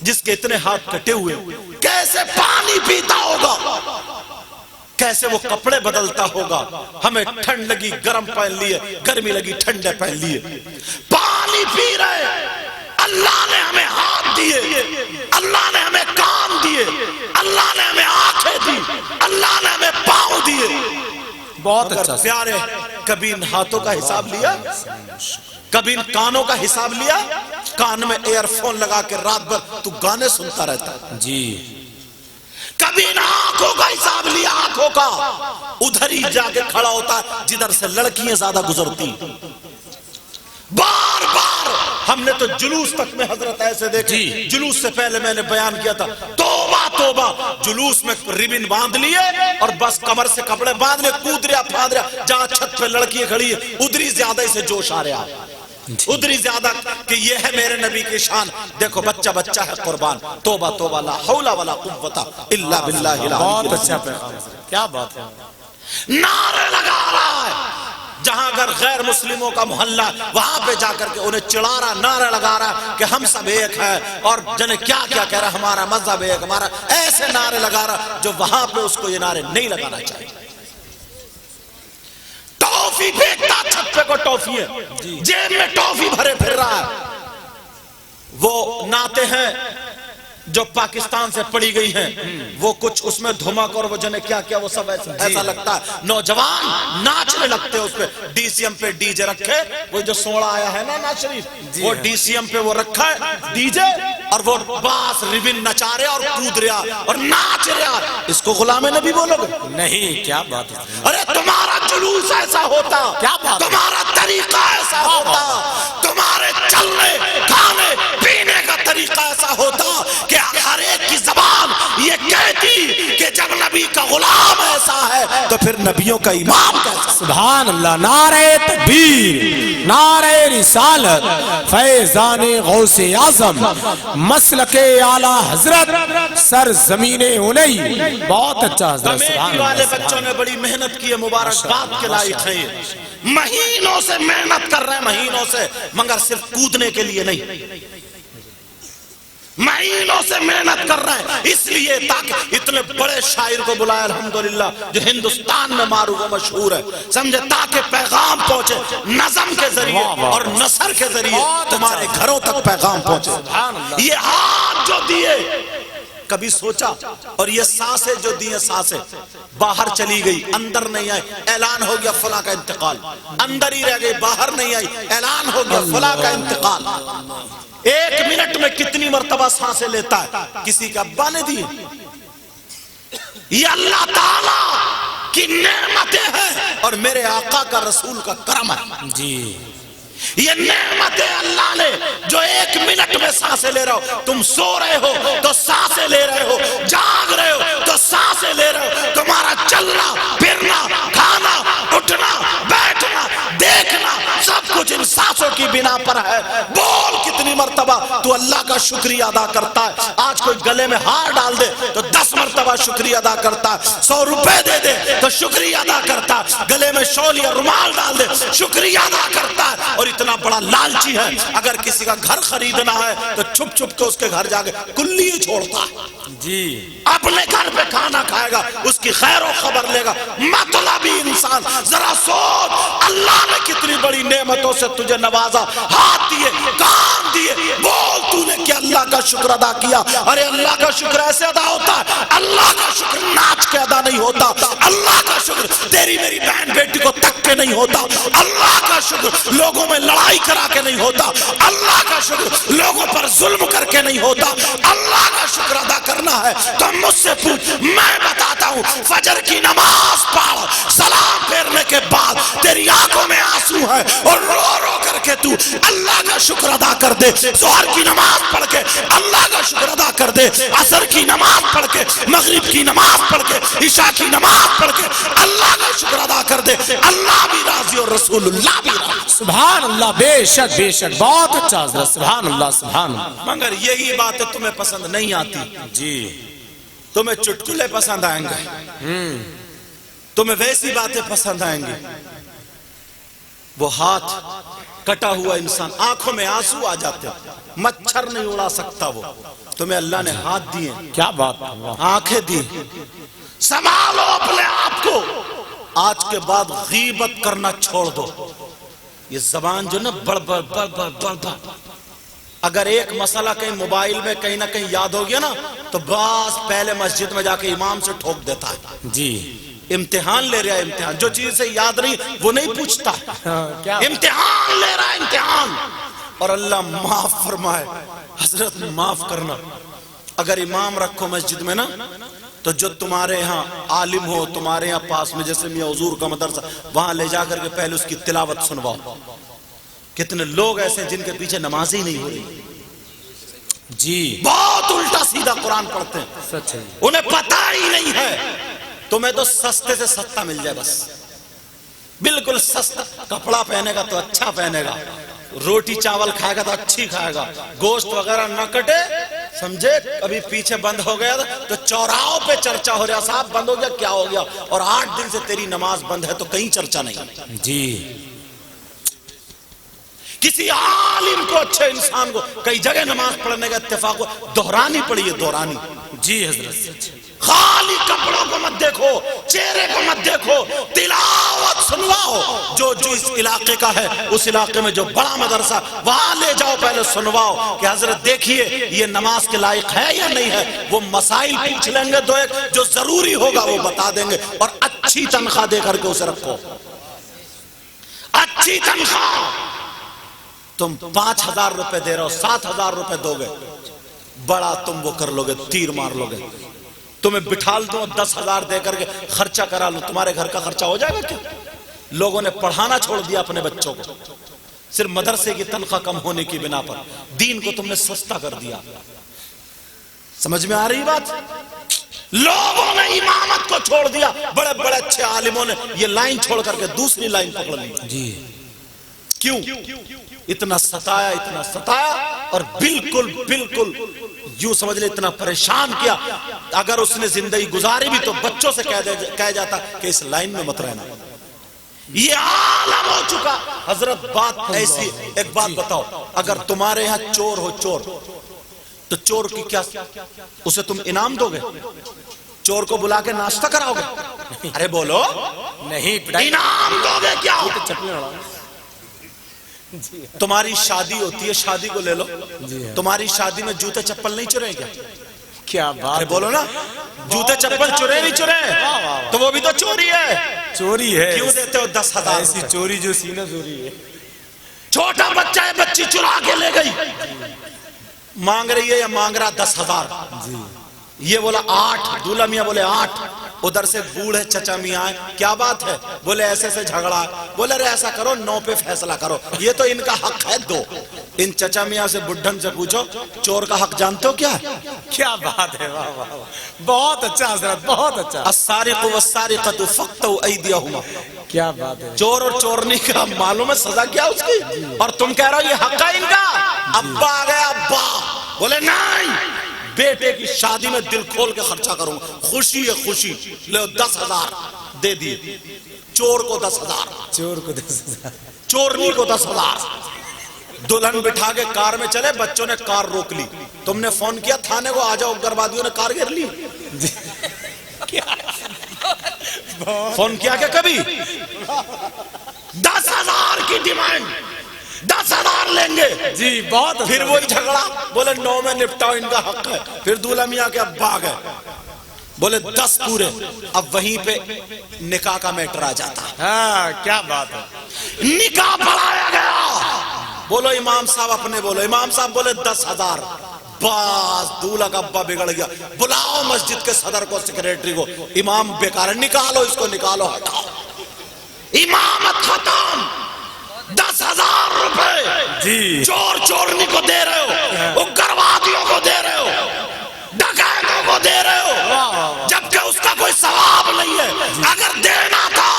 جس کے اتنے ہاتھ کٹے ہوئے, کیسے پانی پیتا ہوگا, کیسے وہ کپڑے بدلتا ہوگا. ہمیں ٹھنڈ لگی گرم پہن لیے, گرمی لگی ٹھنڈے پہن لیے, پانی پی رہے. اللہ نے ہمیں ہاتھ دیے, اللہ نے ہمیں کان دیے, اللہ نے ہمیں آنکھیں دی, اللہ نے ہمیں پاؤں دیے. بہت اچھا. پیارے, کبھی ان ہاتھوں کا حساب لیا, کبھی ان کانوں کا حساب لیا؟ کان میں ایئر فون لگا کے رات بھر تو گانے سنتا رہتا ہے. جی, کبھی ان آنکھوں کا حساب لیا؟ آنکھوں کا ادھر ہی جا کے کھڑا ہوتا ہے جدھر سے لڑکیاں زیادہ گزرتی. بار بار ہم نے تو جلوس تک میں حضرت ایسے دیکھے. جلوس سے پہلے میں نے بیان کیا تھا, توبہ توبہ, جلوس میں ربن باندھ لیے اور بس کمر سے کپڑے باندھ لیے, کود رہا پھاند رہا, جہاں چھت پہ لڑکیاں کھڑی ہے ادھری زیادہ اسے جوش آ رہا, ادھری زیادہ کہ یہ ہے میرے نبی کی شان. دیکھو بچہ بچہ ہے قربان. توبہ توبہ, لا حول ولا قوت الا باللہ. بہت اچھا پیغام, کیا بات ہے. نعرے لگا رہا ہے, جہاں اگر غیر مسلموں کا محلہ وہاں پہ جا کر کے انہیں چڑھا رہا, نعرے لگا رہا کہ ہم سب ایک ہیں, اور جنہیں کیا کیا کہہ رہا, ہمارا مذہب ایک, ہمارا ایسے نعرے لگا رہا جو وہاں پہ اس کو یہ نعرے نہیں لگانا چاہیے. ٹافی پھینکتا, چھت پہ کو ٹافی ہے, جیب میں ٹافی بھرے پھر رہا ہے. وہ ناتے ہیں جو پاکستان سے پڑی گئی ہیں وہ کچھ اس میں دھمک اور وہ جنے کیا کیا وہ سب ایسا لگتا ہے نوجوان ناچنے لگتے اس پہ ڈی سی ایم پہ ڈی جے رکھے وہ جو سوڑا آیا ہے نا ناز شریف وہ ڈی سی ایم پہ وہ رکھا ہے ڈی جے اور وہ باس ریبن نچا رہا اور کود رہا اور ناچ رہا اس کو غلام نبی بولو گے نہیں کیا بات ہے ارے تمہارا جلوس ایسا ہوتا کیا بات تمہارا طریقہ ایسا ہوتا تمہارے چلنے کھانے پینے کا طریقہ ایسا ہوتا کہ ہر ایک کی زبان یہ کہتی کہ جب نبی کا غلام ایسا ہے تو پھر نبیوں کا امام کیسا سبحان اللہ نعرہ تکبیر نعرہ رسالت فیضان غوث اعظم مسلک اعلی حضرت سر زمین انہی بہت اچھا حضرت کمیٹی والے بچوں نے بڑی محنت کی ہے مبارکباد کے لائق ہیں مہینوں سے محنت کر رہے ہیں مہینوں سے مگر صرف کودنے کے لیے نہیں مہینوں سے محنت کر رہے ہیں اس لیے تاکہ اتنے بڑے شاعر کو بلایا الحمدللہ جو ہندوستان میں معروف و مشہور ہے سمجھے تاکہ پیغام پہنچے نظم کے ذریعے اور نثر کے ذریعے تمہارے گھروں تک پیغام پہنچے یہ ہاتھ جو دیے کبھی سوچا اور یہ سانسیں جو دیے سانسیں باہر چلی گئی اندر نہیں آئی اعلان ہو گیا فلاں کا انتقال اندر ہی رہ گئی باہر نہیں آئی اعلان ہو گیا فلاں کا انتقال ایک منٹ میں کتنی مرتبہ سانسیں لیتا ہے کسی کا ابا نے دیے یہ اللہ تعالیٰ کی نعمتیں ہیں اور میرے آقا کا رسول کا کرم ہے جی یہ نعمت اللہ نے جو ایک منٹ میں سانسیں لے رہے ہو تم سو رہے ہو تو سانسیں لے رہے ہو جاگ رہے ہو تو سانسیں لے رہے ہو تمہارا چلنا پھرنا کھانا اٹھنا بیٹھنا دیکھنا سب کچھ ان سانسوں کی بنا پر ہے بول کتنی مرتبہ تو اللہ کا شکریہ ادا کرتا ہے آج کوئی گلے میں ہار ڈال دے تو 10 مرتبہ شکریہ ادا کرتا ہے 100 روپے دے دے تو شکریہ ادا کرتا ہے گلے میں شال یا رومال ڈال دے شکریہ ادا کرتا ہے اور اتنا بڑا لالچی ہے اگر کسی کا گھر خریدنا ہے تو چھپ چھپ کے اس کے گھر جا کے کلی چھوڑتا ہے جی اپنے گھر پہ کھانا کھائے گا اس کی خیر و خبر لے گا مطلبی انسان ذرا سوچ اللہ نے کتنی بڑی نعمتوں سے تجھے نوازا ہاتھ دیے کان دیے بول تو نے کیا اللہ کا شکر ادا کیا ارے اللہ کا شکر ایسے ادا ہوتا ہے اللہ کا شکر ناچ کے ادا نہیں ہوتا اللہ کا شکر تیری میری بہن بیٹی کو تک کے نہیں ہوتا اللہ کا شکر لوگوں میں لڑائی کرا کے نہیں ہوتا اللہ کا شکر لوگوں پر ظلم کر کے نہیں ہوتا اللہ کا شکر ادا کرنا ہے تو مجھ سے پوچھ میں بتاتا ہوں فجر کی نماز پڑھ سلام پھیرنے کے بعد تیری آنکھوں میں آنسو ہے اور رو رو کر کے تو اللہ کا شکر ادا کر دے ظہر کی نماز پڑھ کے اللہ کا شکر ادا کر دے عصر کی نماز پڑھ کے مغرب کی نماز پڑھ کے عشاء کی نماز پڑھ کے اللہ کا شکر ادا کر دے اللہ بھی راضی اور رسول اللہ بھی راضی سبحان اللہ بے شک بہت اچھا حضرت سبحان اللہ مگر یہی باتیں تمہیں پسند نہیں آتی جی تمہیں چٹکلے پسند آئیں گے تمہیں ویسی باتیں پسند آئیں گی وہ ہاتھ کٹا ہوا انسان آنکھوں میں آنسو آ جاتے مچھر نہیں اڑا سکتا وہ تمہیں اللہ نے ہاتھ دیے کیا بات آنکھیں دی سنبھالو اپنے آپ کو آج کے بعد غیبت کرنا چھوڑ دو یہ زبان جو نا بڑھ اگر ایک مسئلہ کہیں موبائل میں کہیں نہ کہیں یاد ہو گیا نا تو بس پہلے مسجد میں جا کے امام سے ٹھوک دیتا ہے جی امتحان لے رہا ہے امتحان جو چیز سے یاد نہیں وہ نہیں پوچھتا امتحان لے رہا ہے امتحان اور اللہ معاف فرمائے حضرت معاف کرنا اگر امام رکھو مسجد میں نا تو جو تمہارے ہاں عالم ہو تمہارے ہاں پاس میں جیسے میاں حضور کا مدرسہ وہاں لے جا کر کے پہلے اس کی تلاوت سنواؤ کتنے لوگ ایسے جن کے پیچھے نماز ہی نہیں ہو رہی جی بہت الٹا سیدھا قرآن پڑھتے ہیں سچ ہے انہیں پتہ ہی نہیں ہے تمہیں تو سستے سے سستا مل جائے بس بالکل سستا کپڑا پہنے گا تو اچھا پہنے گا روٹی چاول کھائے گا تو اچھی کھائے گا گوشت وغیرہ نہ کٹے سمجھے کبھی پیچھے بند ہو گیا تو چوراہوں پہ چرچا ہو رہا صاحب بند ہو گیا کیا ہو گیا اور 8 دن سے تیری نماز بند ہے تو کہیں چرچا نہیں جی کسی عالم کو اچھے انسان کو کئی جگہ نماز پڑھنے کا اتفاق ہو دہرانی پڑی ہے دہرانی جی حضرت، خالی کپڑوں کو مت دیکھو، چہرے کو مت دیکھو، تلاوت سنواؤ۔ جو اس علاقے کا ہے اس علاقے میں جو بڑا مدرسہ وہاں لے جاؤ، پہلے سنواؤ کہ حضرت دیکھیے یہ نماز کے لائق ہے یا نہیں ہے۔ وہ مسائل پوچھ لیں گے، دو ایک جو ضروری ہوگا وہ بتا دیں گے، اور اچھی تنخواہ دے کر کے اسے رکھو، اچھی تنخواہ۔ تم 5,000 روپے دے رہے ہو، 7,000 روپے دو گے، بڑا تم وہ کر لو گے، تیر مار لو گے۔ تمہیں بٹھال دو 10,000 دے کر کے خرچہ کرا لو، تمہارے گھر کا خرچہ ہو جائے گا کیا؟ لوگوں نے پڑھانا چھوڑ دیا اپنے بچوں کو، صرف مدرسے کی تنخواہ کم ہونے کی بنا پر دین کو تم نے سستا کر دیا۔ سمجھ میں آ رہی بات؟ لوگوں نے امامت کو چھوڑ دیا، بڑے بڑے اچھے عالموں نے یہ لائن چھوڑ کر کے دوسری لائن پکڑ لی۔ جی کیوں؟ اتنا ستایا اور بالکل یوں سمجھ لے اتنا پریشان کیا، اگر اس نے زندگی گزاری بھی تو بچوں سے کہہ جاتا کہ اس لائن میں مت رہنا۔ یہ عالم ہو چکا۔ حضرت بات ایسی، ایک بات بتاؤ، اگر تمہارے یہاں چور ہو، چور تو چور کی کیا اسے تم انعام دو گے؟ چور کو بلا کے ناشتہ کراؤ گے؟ ارے بولو، نہیں، انعام دو گے کیا؟ تمہاری شادی ہوتی ہے، شادی کو لے لو، تمہاری شادی میں جوتے چپل نہیں چرے کیا؟ کیا بات، بولو نا، جوتے چپل چرے نہیں چرے تو وہ بھی تو چوری ہے۔ چوری ہے۔ کیوں دیتے ہو 10,000؟ ایسی چوری جو سینہ چوری ہے۔ چھوٹا بچہ ہے، بچی چرا کے لے گئی، مانگ رہی ہے یا مانگ رہا 10,000؟ یہ بولا 8، دولہا میاں بولے 8، ادھر سے بوڑھے چچا میاں آئے، کیا بات ہے؟ بولے ایسے سے جھگڑا ہے۔ بولے رہے ایسا کرو 9 پہ فیصلہ کرو، یہ تو ان کا حق ہے 2۔ ان چچا میاں سے بڈھن سے پوچھو چور کا حق جانتے ہو کیا ہے؟ کیا بات ہے، واہ واہ، بہت اچھا حضرت، بہت اچھا۔ السارق والسارقۃ فاقطعوا ایدیہما، کیا بات ہے، چور اور چورنی کا معلوم ہے سزا کیا اس کی؟ اور تم کہہ رہے ہو یہ حق ہے ان کا؟ ابا آ گیا، ابا بولے نہیں، بیٹے کی شادی میں دل کھول کے خرچہ کروں گا، خوشی ہے خوشی، لے 10,000 دے دیے، چور کو 10,000، چور کو 10,000، چورنی کو 10,000۔ دلہن بٹھا کے کار میں چلے، بچوں نے کار روک لی، تم نے فون کیا تھانے کو، آ جاؤ، اگروادیوں نے کار گھیر لی۔ فون کیا کہ کبھی 10,000 کی ڈیمانڈ، 10,000 لیں گے جی، بہت۔ پھر وہی جھگڑا، بولے 9 میں نپٹاؤ، ان کا حق ہے۔ پھر دولہا میاں کے ابا آ گئے، بولے 10 پورے، اب وہیں پہ نکاح کا میٹر آ جاتا ہے۔ ہاں، کیا بات ہے، نکاح پڑھایا گیا، بولو امام صاحب اپنے بولو، امام صاحب بولے 10,000، بس دولہا کا ابا بگڑ گیا، بلاؤ مسجد کے صدر کو، سیکریٹری کو، امام بیکار ہے، نکالو اس کو، نکالو، ہٹاؤ، امامت ختم۔ 10,000 روپے جی، چور چورنی کو دے رہے ہو، اگروادیوں کو دے رہے ہو، ڈکیتوں کو دے رہے ہو، جبکہ اس کا کوئی ثواب نہیں ہے۔ اگر دینا تھا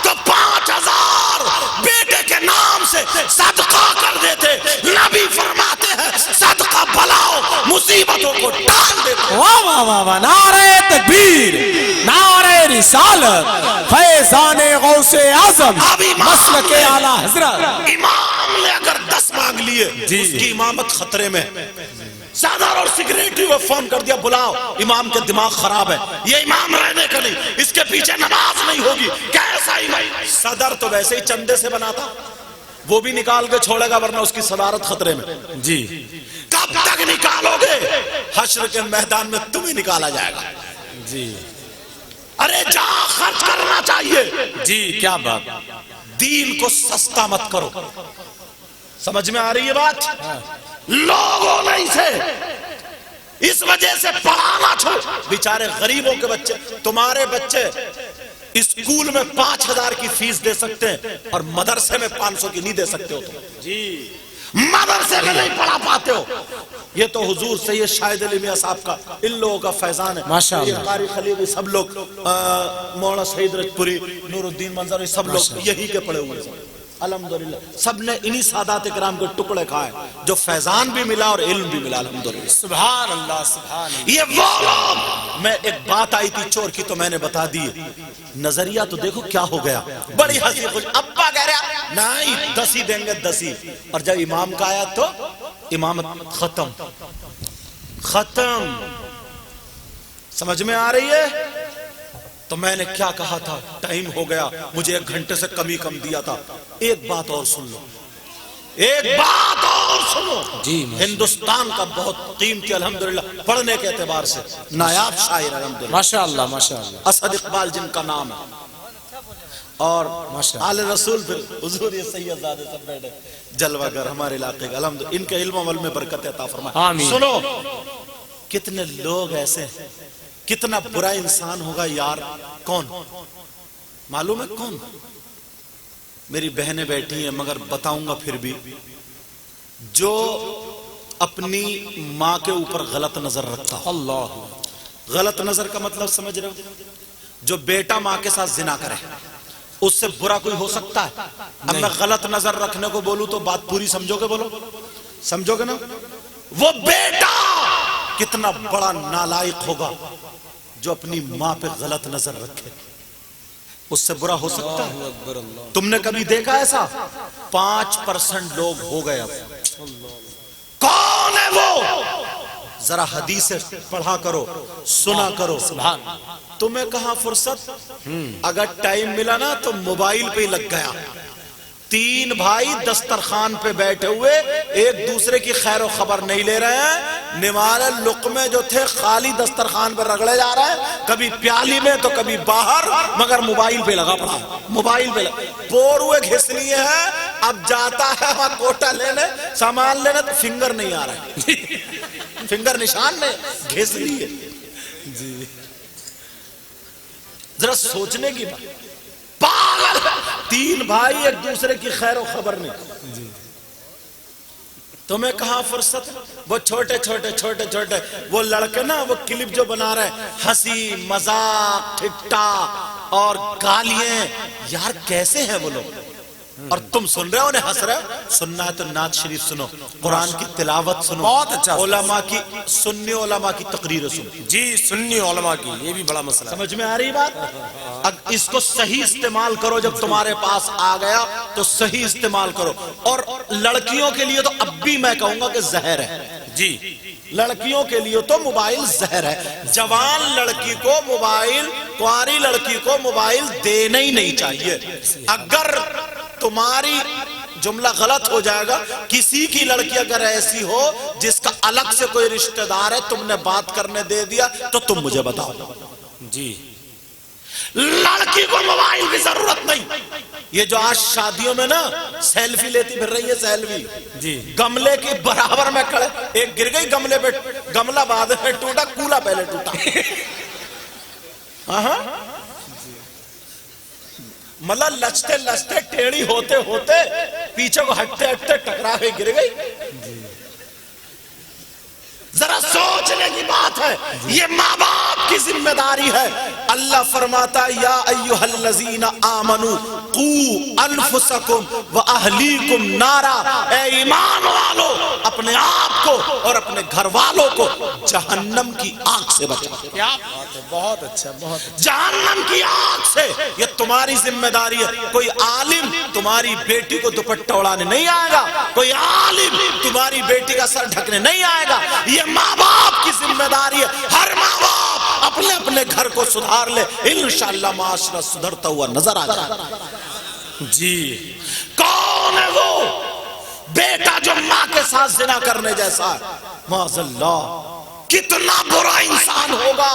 تو 5,000 بیٹے کے نام سے صدقہ کر دیتے۔ نبی فرماتے ہیں صدقہ بلاؤ مصیبتوں کو ٹال دیتے۔ واہ واہ واہ واہ، نعرہ تکبیر، نعرہ رسالت، فیضان غوث اعظم، مسلک اعلیٰ حضرت۔ امام نے اگر 10 مانگ لیے، اس کی امامت خطرے میں۔ صدر اور سیکریٹری کو فون کر دیا، بلاؤ، امام کے دماغ خراب ہے، یہ امام رہنے کا نہیں، اس کے پیچھے نماز نہیں ہوگی، کیسا امام؟ صدر تو ویسے ہی چندے سے بناتا، وہ بھی نکال کے چھوڑے گا ورنہ اس کی صدارت خطرے میں۔ جی، کب تک نکالو گے؟ حشر کے میدان میں تمہیں نکالا جائے گا۔ جی، ارے جہاں خرچ کرنا چاہیے، جی، کیا بات، دین کو سستا مت کرو۔ سمجھ میں آ رہی ہے بات؟ لوگوں نے اسے اس وجہ سے پڑھانا چھوڑ، بیچارے غریبوں کے بچے، تمہارے بچے اسکول میں 5,000 کی فیس دے سکتے ہیں اور مدرسے میں 500 کی نہیں دے سکتے ہو تم۔ جی، مدرسے میں نہیں پڑھا پاتے ہو۔ یہ تو حضور سید شاہد علی میاں صاحب کا، ان لوگوں کا فیضان ہے۔ ماشاءاللہ، قاری خلیل، سب لوگ، مولانا سعید رجپوری، نور الدین منظر، سب لوگ یہی کے پڑے ہوئے ہیں الحمدللہ۔ سب نے انہی سادات اکرام کے ٹکڑے کھائے جو فیضان بھی ملا اور علم بھی ملا الحمدللہ۔ سبحان اللہ، سبحان اللہ۔ یہ وہ لوگ، میں ایک بات آئی تھی چور کی تو میں نے بتا دی، نظریہ تو دیکھو کیا ہو گیا، بڑی ہنسی خوش، ابا کہہ رہا نہیں 10 ہی دیں گے 10 ہی، اور جب امام کا آیا تو امامت ختم ختم۔ سمجھ میں آ رہی ہے؟ تو میں نے کیا کہا تھا، ٹائم ہو گیا، مجھے 1 گھنٹے سے کم دیا تھا. ایک بات اور سن لو، ایک بات اور سنو. ہندوستان کا بہت قیمتی الحمدللہ پڑھنے کے اعتبار سے نایاب شاعر الحمدللہ ماشاءاللہ ماشاءاللہ اسد اقبال جن کا نام ہے، اور آل رسول پھر حضور یہ سید زادے سب بیٹھے جلوہ گر ہمارے علاقے کا الحمدللہ، ان کے علم عمل میں برکت عطا فرمائے. آمین. سنو، کتنے لوگ ایسے ہیں، کتنا برا انسان ہوگا یار. کون معلوم ہے کون؟ میری بہنیں بیٹھی ہیں مگر بتاؤں گا پھر بھی. جو اپنی ماں کے اوپر غلط نظر رکھتا ہو. اللہ. غلط نظر کا مطلب سمجھ رہے ہو؟ جو بیٹا ماں کے ساتھ زنا کرے، اس سے برا کوئی ہو سکتا ہے؟ اب میں غلط نظر رکھنے کو بولوں تو بات پوری سمجھو گے؟ بولو سمجھو گے نا؟ وہ بیٹا کتنا بڑا نالائق ہوگا جو اپنی ماں پہ غلط نظر رکھے، اس سے برا ہو سکتا ہے؟ تم نے کبھی دیکھا ایسا؟ 5% لوگ ہو گئے. اب کون ہے وہ؟ ذرا حدیثیں پڑھا کرو، سنا کرو. تمہیں کہاں فرصت؟ اگر ٹائم ملا نا تو موبائل پہ ہی لگ گیا. 3 بھائی دسترخوان پہ بیٹھے ہوئے ایک دوسرے کی خیر و خبر نہیں لے رہے ہیں. نمارے لقمے جو تھے خالی دسترخوان پہ رگڑے جا رہے ہیں، کبھی پیالی میں تو کبھی باہر، مگر موبائل پہ لگا پڑا. موبائل پہ لگا پور ہوئے گھس لیے ہیں. اب جاتا ہے وہاں کوٹا لینے سامان لینے تو فنگر نہیں آ رہا ہے. فنگر نشان نے گھس لیے. ذرا سوچنے کی بات. پاگل 3 بھائی ایک دوسرے کی خیر و خبر نہیں. تمہیں کہاں فرصت؟ وہ چھوٹے چھوٹے وہ لڑکے نا، وہ کلپ جو بنا رہے ہیں، ہنسی مذاق ٹھٹا اور گالیاں. یار کیسے ہیں وہ لوگ؟ اور تم سن رہے ہو انہیں ہنس رہے ہو. سننا ہے تو نعت شریف سنو، قرآن کی تلاوت سنو، بہت اچھا. علماء کی، سنی علماء کی تقریر سنو. جی سنی علماء کی، یہ بھی بڑا مسئلہ. سمجھ میں آ رہی بات؟ اب اس کو صحیح استعمال کرو. جب تمہارے پاس آ گیا تو صحیح استعمال کرو. اور لڑکیوں کے لیے تو اب بھی میں کہوں گا کہ زہر ہے. جی لڑکیوں کے لیے تو موبائل زہر ہے. جوان لڑکی کو موبائل، کنواری لڑکی کو موبائل دینا ہی نہیں چاہیے. اگر تمہاری جملہ غلط ہو جائے گا، کسی کی لڑکی اگر ایسی ہو جس کا الگ سے کوئی رشتہ دار ہے، تم نے بات کرنے دے دیا تو تم مجھے بتاؤ. جی لڑکی کو موبائل کی ضرورت نہیں. یہ جو آج شادیوں میں نا سیلفی لیتی پھر رہی ہے، سیلفی جی گملے کے برابر میں کھڑے، ایک گر گئی گملے پہ، گملہ بعد میں ٹوٹا، کولا پہلے ٹوٹا. ہاں مطلب لچتے لچتے ٹیڑھی ہوتے ہوتے پیچھے کو ہٹتے ہٹتے ٹکرا کے گر گئی. ذرا سوچنے کی بات ہے. یہ ماں باپ کی ذمہ داری ہے. اللہ فرماتا ہے یا ایھا الذین آمنوا قوا انفسکم واہلیکم نارا. اے ایمان والو، اپنے آپ کو اور اپنے گھر والوں کو جہنم کی آگ سے بچاؤ. کیا بات ہے، بہت اچھا بہت اچھا. جہنم کی آگ سے یہ تمہاری ذمہ داری ہے. کوئی عالم تمہاری بیٹی کو دوپٹہ اڑانے نہیں آئے گا، کوئی عالم تمہاری بیٹی کا سر ڈھکنے نہیں آئے گا. یہ ماں باپ کی ذمہ داری ہے. ہر ماں باپ اپنے اپنے گھر کو سدھار لے، انشاءاللہ معاشرہ سدھرتا ہوا نظر آ جائے. جی کون ہے وہ بیٹا جو ماں کے ساتھ زنا کرنے جیسا ہے؟ معاذ اللہ، کتنا برا انسان ہوگا.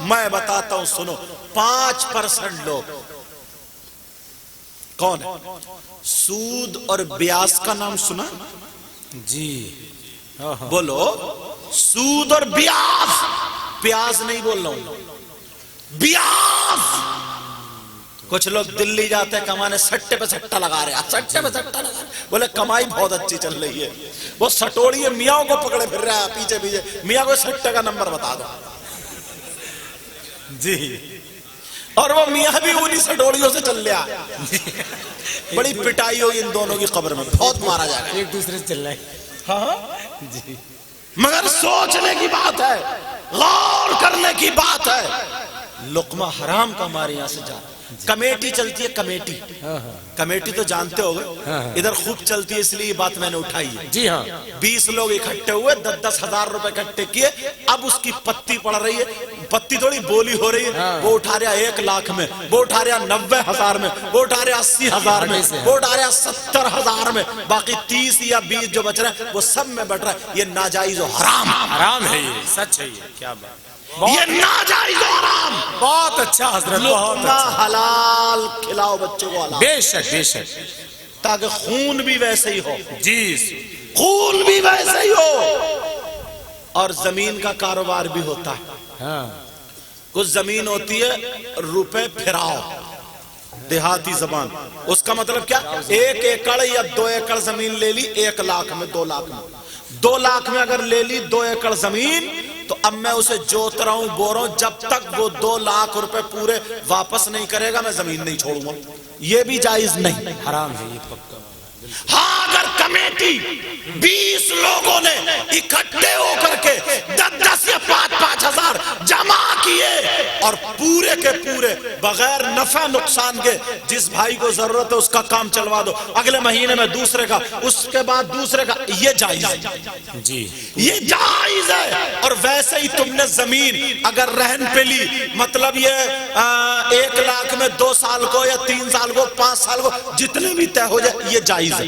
میں بتاتا ہوں سنو. 5% لوگ کون ہے؟ سود اور بیاس کا نام سنا؟ جی بولو سود اور بیاس. پیاز نہیں بول رہا ہوں، بیاس. کچھ لوگ دلی جاتے ہیں کمانے، سٹے پہ سٹا لگا رہے ہیں، سٹے پہ سٹا لگا رہے ہیں. بولے کمائی بہت اچھی چل رہی ہے. وہ سٹوڑیے میاں کو پکڑے پھر رہا ہے پیچھے پیچھے. میاں کو سٹے کا نمبر بتا دو. جی اور وہ میاں بھی انہی سٹوڑیوں سے چل لیا. بڑی پٹائی ہوئی ان دونوں کی قبر میں، بہت مارا جائے گا. ایک دوسرے سے چل رہے. ہاں جی مگر سوچنے کی بات ہے، غور کرنے کی بات ہے. لقمہ حرام کا ہمارے یہاں سے جا. کمیٹی چلتی ہے کمیٹی، کمیٹی تو جانتے ہو گئے، ادھر خوب چلتی ہے اس لیے یہ بات میں نے اٹھائی ہے۔ جی ہاں 20 لوگ اکٹھے ہوئے، 10-10 ہزار روپے اکٹھے کیے، اب اس کی پتی پڑ رہی ہے، پتی تھوڑی بولی ہو رہی ہے، وہ اٹھا رہا 1 لاکھ میں، وہ اٹھا رہا 90,000 میں، وہ اٹھا رہا 80,000 میں، وہ اٹھا رہا 70,000 میں، باقی 30 یا 20 جو بچ رہے ہیں وہ سب میں بٹ رہا ہے۔ یہ ناجائز و حرام، حرام ہے، یہ سچ ہے، یہ کیا بات، یہ ناجائز و حرام۔ بہت اچھا حضرت، بہت لقمہ اچھا، حلال کھلاؤ بچوں کو حلال، بے شک بے شک، تاکہ خون بھی ویسے ہی ہو، جی خون بھی ویسے ہی ہو، اور زمین کا کاروبار بھی ہوتا ہے۔ ہاں کچھ زمین ہوتی ہے روپے پھراؤ، دیہاتی زبان، اس کا مطلب کیا، 1 ایکڑ یا 2 ایکڑ زمین لے لی 1 لاکھ میں، 2 لاکھ میں، 2 لاکھ میں اگر لے لی 2 ایکڑ زمین، تو اب میں اسے جوت رہا ہوں، بو رہا ہوں، جب تک وہ 2 لاکھ روپے پورے واپس نہیں کرے گا میں زمین نہیں چھوڑوں گا، یہ بھی جائز نہیں، حرام ہے یہ پکا۔ ہاں اگر کمیٹی 20 لوگوں نے اکٹھے ہو کر کے 10-10 یا 5-5 ہزار جمع کیے اور پورے کے پورے بغیر نفع نقصان کے، جس بھائی کو ضرورت ہے اس کا کام چلوا دو، اگلے مہینے میں دوسرے کا، اس کے بعد دوسرے کا، یہ جائز ہے، جی یہ جائز ہے۔ اور ویسے ہی تم نے زمین اگر رہن پہ لی، مطلب یہ 1 لاکھ میں 2 سال کو یا 3 سال کو 5 سال کو جتنے بھی طے ہو جائے، یہ جائز ہے۔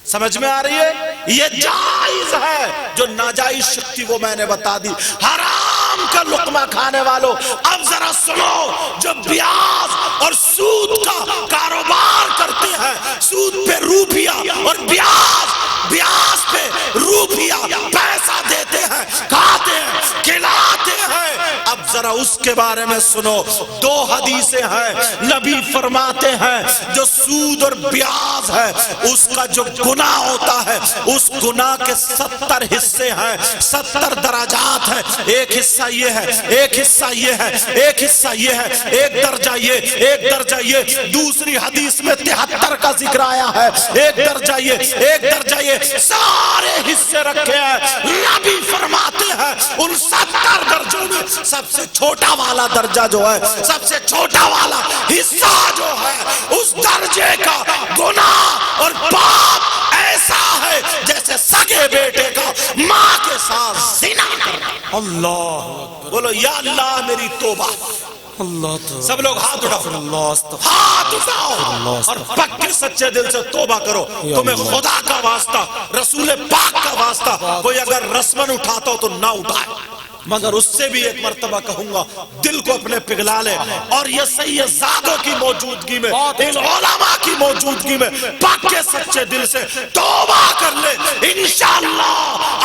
سمجھ میں آ رہی ہے، یہ جائز ہے۔ جو ناجائز شکتی وہ میں نے بتا دی۔ حرام کا لقمہ کھانے والوں اب ذرا سنو، جو بیاض اور سود کا کاروبار کرتے ہیں، سود پہ روپیہ اور بیاض پہ روپیہ پیسہ دیتے ہیں، کھاتے ہیں، کھلاتے ہیں، اب ذرا اس کے بارے میں سنو۔ 2 حدیثیں ہیں، نبی فرماتے ہیں جو سود اور بیاض ہے اس کا جو گناہ ہوتا ہے، اس گناہ کے 70 حصے ہیں، 70 درجات ہیں، ایک حصہ یہ ہے، ایک حصہ یہ ہے، ایک حصہ یہ ہے، ایک درجہ یہ، ایک درجہ یہ، دوسری حدیث میں 73 کا ذکر آیا ہے، ایک درجہ یہ، ایک درجہ یہ، سارے حصے رکھے ہیں۔ نبی فرماتے ہیں ان 70 درجوں میں سب سے چھوٹا والا درجہ جو ہے، سب سے چھوٹا والا حصہ جو ہے، اس درجے کا گناہ اور پاپ ایسا ہے جیسے سگے بیٹے کا ماں کے ساتھ زنا کرنا۔ اللہ بولو یا اللہ میری توبہ، اللہ تو سب لوگ ہاتھ اٹھاؤ، اللہ استغفر ہاتھ اٹھاؤ اور پکے سچے دل سے توبہ کرو۔ تمہیں خدا کا واسطہ، رسول پاک کا واسطہ کوئی اگر رسمن اٹھاتا ہو تو نہ اٹھائے، مگر اس سے بھی ایک مرتبہ کہوں گا دل کو اپنے پگھلا لے، اور یہ سیدزادوں کی موجودگی میں، ان علماء کی موجودگی میں پکے سچے دل سے توبہ کر لے۔ انشاءاللہ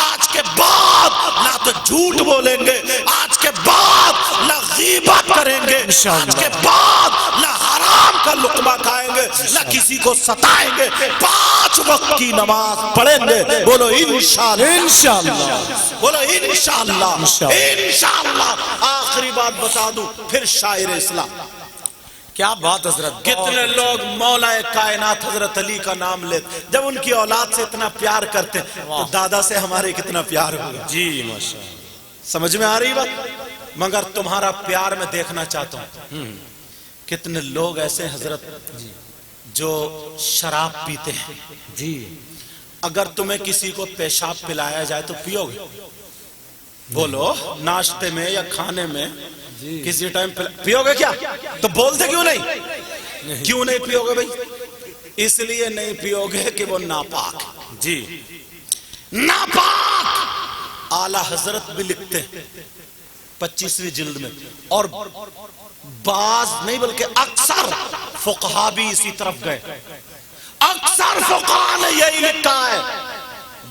آج کے بعد نہ تو جھوٹ بولیں گے، آج کے بعد نہ غیبت کریں گے، آج کے بعد نہ حرام کا لقمہ کھائیں گے، نہ کسی کو ستائیں گے، 5 وقت کی نماز پڑھیں گے۔ بولو انشاءاللہ، انشاءاللہ، بولو انشاءاللہ، انشاءاللہ۔ آخری بات بتا دوں پھر شاعر اسلام، کیا بات حضرت، کتنے لوگ مولا کائنات حضرت علی کا نام لیتے، جب ان کی اولاد سے اتنا پیار کرتے ہیں تو دادا سے ہمارے کتنا پیار ہوگا۔ جی ماشاءاللہ، سمجھ میں آ رہی بات؟ مگر تمہارا پیار میں دیکھنا چاہتا ہوں، کتنے لوگ ایسے حضرت جو شراب پیتے ہیں۔ جی اگر تمہیں کسی کو پیشاب پلایا جائے تو پیو گے؟ بولو، ناشتے میں یا کھانے میں کسی ٹائم پیو گے کیا؟ تو بولتے کیوں نہیں؟ کیوں نہیں پیو گے بھائی؟ اس لیے نہیں پیو گے کہ وہ ناپاک، جی ناپاک۔ اعلیٰ حضرت بھی لکھتے ہیں 25ویں جلد میں، اور بعض نہیں بلکہ اکثر فقہا بھی اسی طرف گئے، اکثر فقہا نے یہی لکھا ہے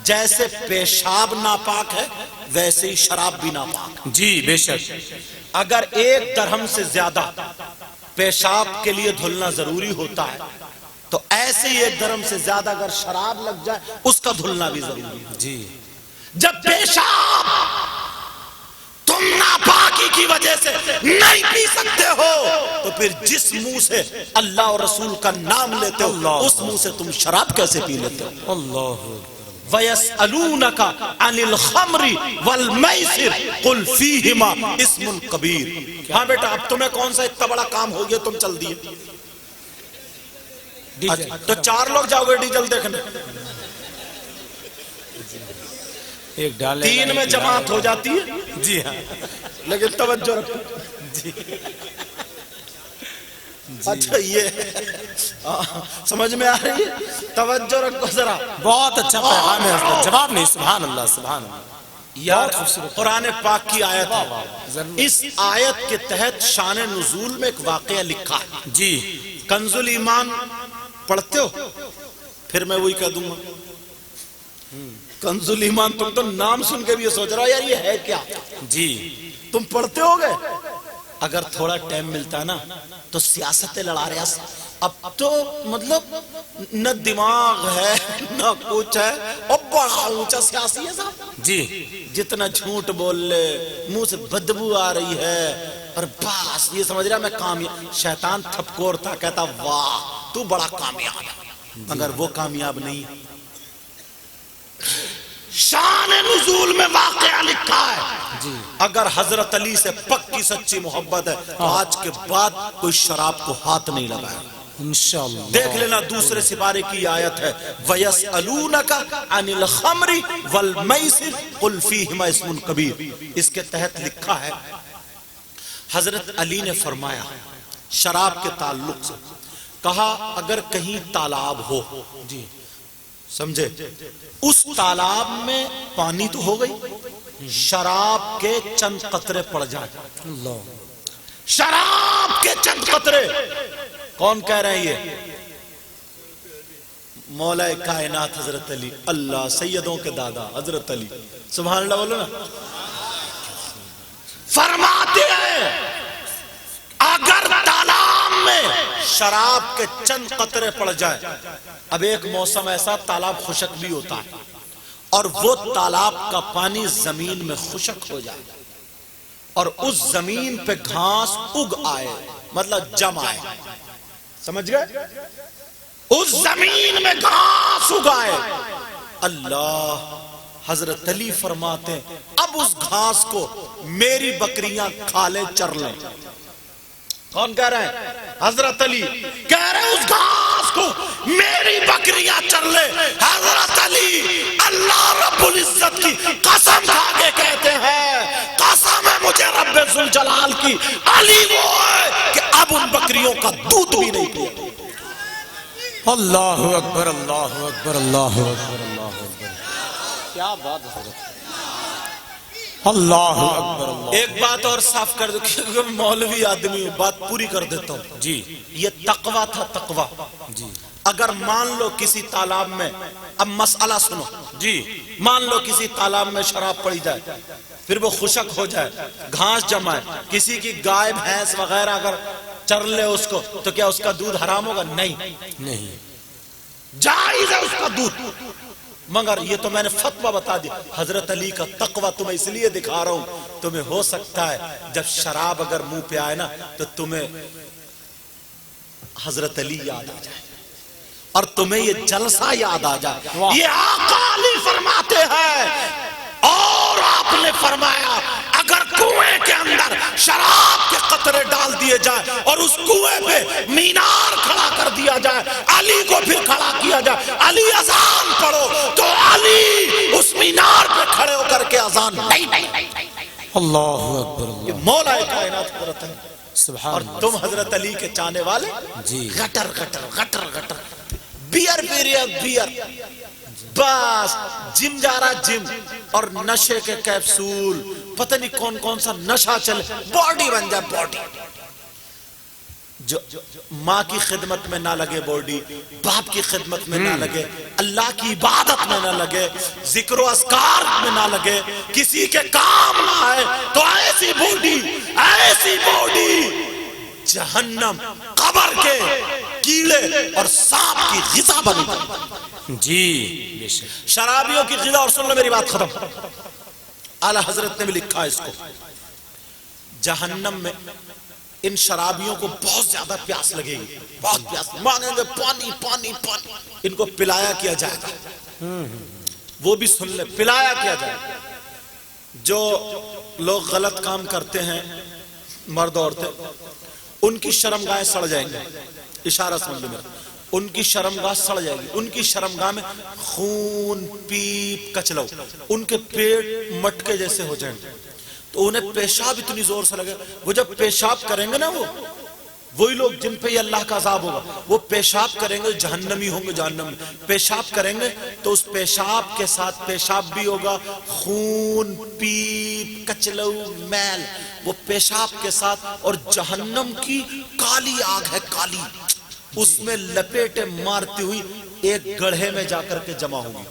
جیسے پیشاب ناپاک ہے ویسے ہی شراب بھی ناپاک۔ جی بے شک، اگر 1 درہم سے زیادہ پیشاب کے لیے دھلنا ضروری ہوتا ہے تو ایسے ہی 1 درہم سے زیادہ اگر شراب لگ جائے اس کا دھلنا بھی ضروری ہے۔ جی جب پیشاب تم ناپاکی کی وجہ سے نہیں پی سکتے ہو تو پھر جس منہ سے اللہ اور رسول کا نام لیتے ہو اس منہ سے تم شراب کیسے پی لیتے ہو؟ اللہ وَيَسْأَلُونَكَ عَنِ الْخَمْرِ وَالْمَيْسِرِ قُلْ فِيهِمَا اسْمٌ کبیر. ہاں بیٹا اب تمہیں کون سا اتنا بڑا کام ہو گیا تم چل دیے؟ تو 4 لوگ جاؤ گے ڈیزل دیکھنے، ایک ڈالے 3 میں جماعت ہو جاتی ہے. جی ہاں لیکن توجہ رکھو. اچھا یہ سمجھ میں آ رہی ہے؟ توجہ رکھو ذرا. بہت اچھا پیغام ہے حضرت. جواب نہیں. سبحان اللہ سبحان اللہ. یار قرآن پاک کی آیت ہے. اس آیت کے تحت شان نزول میں ایک واقعہ لکھا ہے. جی کنز الایمان پڑھتے ہو؟ پھر میں وہی کہہ دوں گا. کنز الایمان تم تو نام سن کے بھی یہ سوچ رہا ہو یار یہ ہے کیا. جی تم پڑھتے ہو گے؟ اگر تھوڑا ٹائم ملتا نا تو سیاستیں لڑا رہے ہیں. اب تو مطلب نہ دماغ ہے نہ کچھ ہے اور بڑا اونچا سیاسی ہے صاحب. جی جتنا جھوٹ بول لے منہ سے بدبو آ رہی ہے اور بس یہ سمجھ رہا میں کامیاب. شیطان تھپکور تھا کہتا واہ تو بڑا کامیاب ہے، مگر وہ کامیاب نہیں. شان نزول میں واقعہ لکھا ہے. اگر حضرت علی سے پکی سچی محبت ہے تو آج کے بعد کوئی شراب کو ہاتھ نہیں لگائے. انشاءاللہ. دیکھ لینا دوسرے سپارے کی آیت ہے وَيَسْأَلُونَكَ عَنِ الْخَمْرِ وَالْمَيْسِرِ قُلْ فِيهِمَا اسْمٌ کبیر. اس کے تحت لکھا ہے حضرت علی نے فرمایا شراب کے تعلق سے، کہا اگر کہیں تالاب ہو، جی سمجھے، اس تالاب میں پانی تو ہو گئی، شراب کے چند قطرے پڑ جائیں. اللہ. شراب کے چند قطرے. کون کہہ رہے ہیں یہ؟ مولا کائنات حضرت علی. اللہ سیدوں کے دادا حضرت علی. سبحان اللہ بولو نا. فرماتے ہیں اگر تالاب میں شراب کے چند قطرے پڑ جائے. اب ایک موسم ایسا تالاب خشک بھی ہوتا ہے اور وہ تالاب کا پانی زمین میں خشک ہو جائے اور اس زمین پہ گھاس اگ آئے، مطلب جم آئے. سمجھ گئے؟ اس زمین میں گھاس اگائے. اللہ حضرت علی فرماتے ہیں اب اس گھاس کو میری بکریاں کھا لیں چر لیں. کون کہہ رہے ہیں؟ حضرت علی کہہ رہے ہیں اس گھاس کو میری بکریاں چر لیں. حضرت علی اللہ رب العزت کی قسم کھا کے کہتے ہیں قسم ہے مجھے رب ذوالجلال کی، علی وہ ہے کہ اب ان بکریوں کا دودھ بھی نہیں پیا. اللہ اکبر اللہ اکبر اللہ اکبر اللہ اکبر. کیا بات حضرت. اللہ اکبر اللہ. ایک بات اور صاف کر دو کیونکہ مولوی آدمی ہوں، بات پوری کر دیتا ہوں. جی یہ تقوی تھا تقوی. جی اگر مان لو کسی تالاب میں، اب مسئلہ سنو جی، مان لو کسی تالاب میں شراب پڑی جائے پھر وہ خشک ہو جائے، گھاس جمائے، کسی کی گائے بھینس وغیرہ اگر چر لے اس کو تو کیا اس کا دودھ حرام ہوگا؟ نہیں، جائز ہے اس کا دودھ. مگر یہ تو میں نے فتویٰ بتا دیا. حضرت علی کا تقوی تمہیں اس لیے دکھا رہا ہوں، تمہیں ہو سکتا ہے جب شراب اگر منہ پہ آئے نا تو تمہیں حضرت علی یاد آ جائے اور تمہیں یہ جلسہ یاد آ جائے. یہ آقا علی فرماتے ہیں اور آپ نے فرمایا اگر کنویں کے اندر شراب کے قطرے ڈال دیے جائے اور اس کنویں پہ مینار کھڑا کر دیا جائے، علی کو پھر کھڑا کیا جائے، علی اذان پڑھو تو علی اس مینار پہ کھڑے ہو کر کے اذان نہیں. اللہ اکبر اللہ. یہ مولا کائنات حضرت ہے. سبحان اور اللہ. تم حضرت علی کے چاہنے والے جی گٹر گٹر گٹر گٹر بیئر پی رہے بیئر، بس جم جا رہا جم اور نشے کے کیپسول، پتہ نہیں کون کون سا نشہ چلے، باڈی بن جائے باڈی. جو ماں کی خدمت میں نہ لگے باڈی، باپ کی خدمت میں نہ لگے، اللہ کی عبادت میں نہ لگے، ذکر و اذکار میں نہ لگے، کسی کے کام نہ آئے تو ایسی باڈی جہنم قبر کے کیڑے اور سانپ کی غذا بنی. جی شرابیوں کی غذا. اور سن لو میری بات ختم. اعلی حضرت نے بھی لکھا ہے اس کو، جہنم میں ان شرابیوں کو بہت زیادہ پیاس لگے گی، بہت پیاس مانگیں گے پانی پانی پانی. ان کو پلایا کیا جائے گا وہ بھی سن لے. پلایا کیا جائے؟ جو لوگ غلط کام کرتے ہیں مرد عورتیں، ان کی شرمگاہیں سڑ جائیں گے. اشارہ سمجھ لو میرا، ان کی شرمگاہ سڑ جائے گی. ان کی شرمگاہ میں خون پیپ کچلو، ان کے پیٹ مٹکے جیسے ہو جائیں گے. تو انہیں پیشاب اتنی زور سے لگے، وہ جب پیشاب کریں گے نا، وہی لوگ جن پہ یہ اللہ کا عذاب ہوگا، وہ پیشاب کریں گے، جہنمی ہوں گے. جہنم میں پیشاب کریں گے تو اس پیشاب کے ساتھ پیشاب بھی ہوگا، خون پیپ کچلو میل، وہ پیشاب کے ساتھ. اور جہنم کی کالی آگ ہے، کالی، اس میں لپیٹے مارتی ہوئی ایک گڑھے میں جا کر کے جمع ہوگی.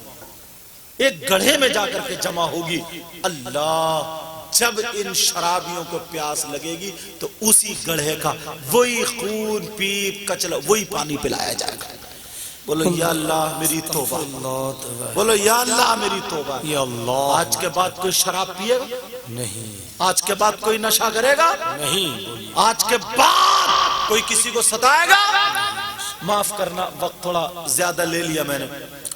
ایک گڑھے میں جا کر کے جمع ہوگی. اللہ، جب ان شرابیوں کو پیاس لگے گی تو اسی گڑھے کا وہی خون پیپ کچلا وہی پانی پلایا جائے گا. بولو یا اللہ میری توبہ، بولو یا اللہ میری توبہ. یا اللہ، آج کے بعد کوئی شراب پیے گا نہیں، آج کے بعد کوئی نشہ کرے گا نہیں، آج کے بعد کوئی کسی کو ستائے گا. معاف کرنا، وقت تھوڑا زیادہ لے لیا میں نے،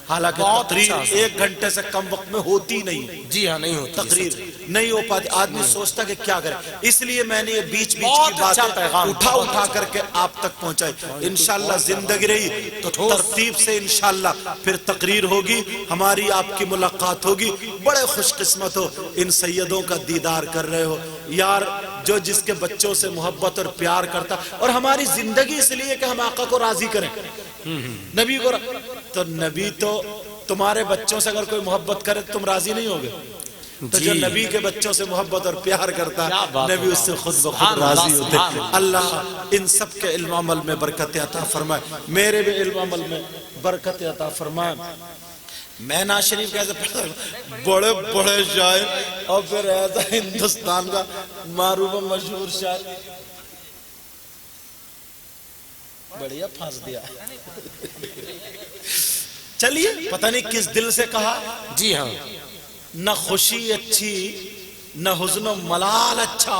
حالانکہ تقریر 1 گھنٹے سے کم وقت میں ہوتی نہیں. جی ہاں، نہیں ہوتی تقریر نہیں ہو پاتی. آدمی سوچتا کہ کیا کرے، اس لیے میں نے یہ بیچ کی باتیں اٹھا کر کے آپ تک پہنچائی. انشاءاللہ زندگی رہی تو ترتیب سے انشاءاللہ پھر تقریر ہوگی، ہماری آپ کی ملاقات ہوگی. بڑے خوش قسمت ہو، ان سیدوں کا دیدار کر رہے ہو یار، جو جس کے بچوں سے محبت اور پیار کرتا. اور ہماری زندگی اس لیے کہ ہم آقا کو راضی کریں، نبی کو. تو نبی تو تمہارے بچوں سے اگر کوئی محبت کرے تو تم راضی نہیں ہوگے. تو جو نبی کے بچوں سے محبت اور پیار کرتا نبی اس سے خود بخود راضی ہوتے. اللہ ان سب کے علم عمل میں برکت عطا فرمائے، میرے بھی علم عمل میں برکت عطا فرمائے. میں ناز شریف کیسے پڑھتا ہوں، بڑے بڑے شاعر، اور پھر ایسا ہندوستان کا معروف و مشہور شاعر. بڑھیا پھانس دیا. چلیے، پتہ نہیں کس دل سے کہا. جی ہاں، نہ خوشی اچھی نہ حزن و ملال اچھا،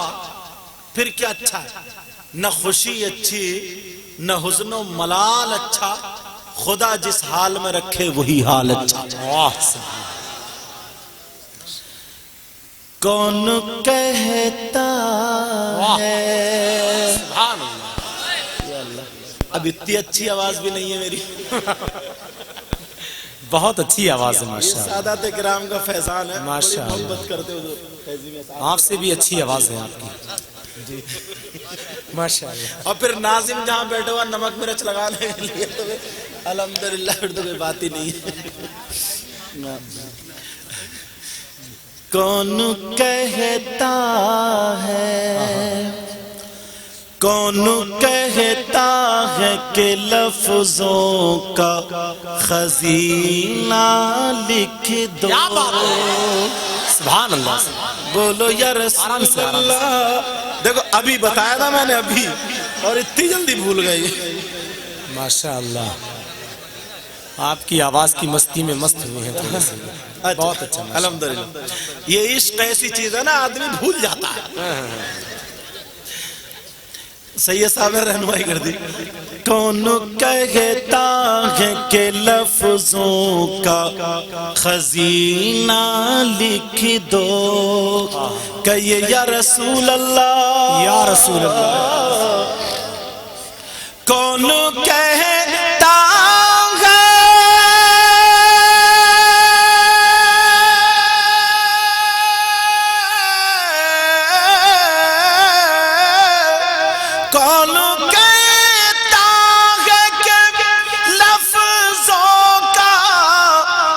پھر کیا اچھا ہے؟ نہ خوشی اچھی نہ حزن و ملال اچھا، خدا جس حال میں رکھے وہی حال اچھا. کون کہتا ہے، اب اتنی اچھی آواز بھی نہیں ہے میری. بہت اچھی آواز ہے ماشاءاللہ. سادات کرام کا فیضان ہے، ماشاءاللہ. محبت کرتے ہو. آپ سے بھی اچھی آواز ہے آپ کی. ماشاءاللہ. اور پھر ناظم جہاں بیٹھے ہوا نمک مرچ لگانے کے لیے تو الحمدللہ پھر تو کوئی بات ہی نہیں ہے. کون کہتا ہے، کون کہتا ہے کہ لفظوں کا خزینہ لکھ دو. سبحان اللہ. بولو یا رسول اللہ. دیکھو ابھی بتایا تھا میں نے ابھی، اور اتنی جلدی بھول گئی. ماشاءاللہ، آپ کی آواز کی مستی میں مست ہوئے ہیں تھوڑے سے. بہت اچھا. الحمدللہ. یہ عشق ایسی چیز ہے نا، آدمی بھول جاتا ہے. سید صاحب نے رہنمائی کر دی. کون کہتا ہے کہ لفظوں کا خزینہ لکھ دو، کہیے یا رسول اللہ، یا رسول اللہ. کون کہتا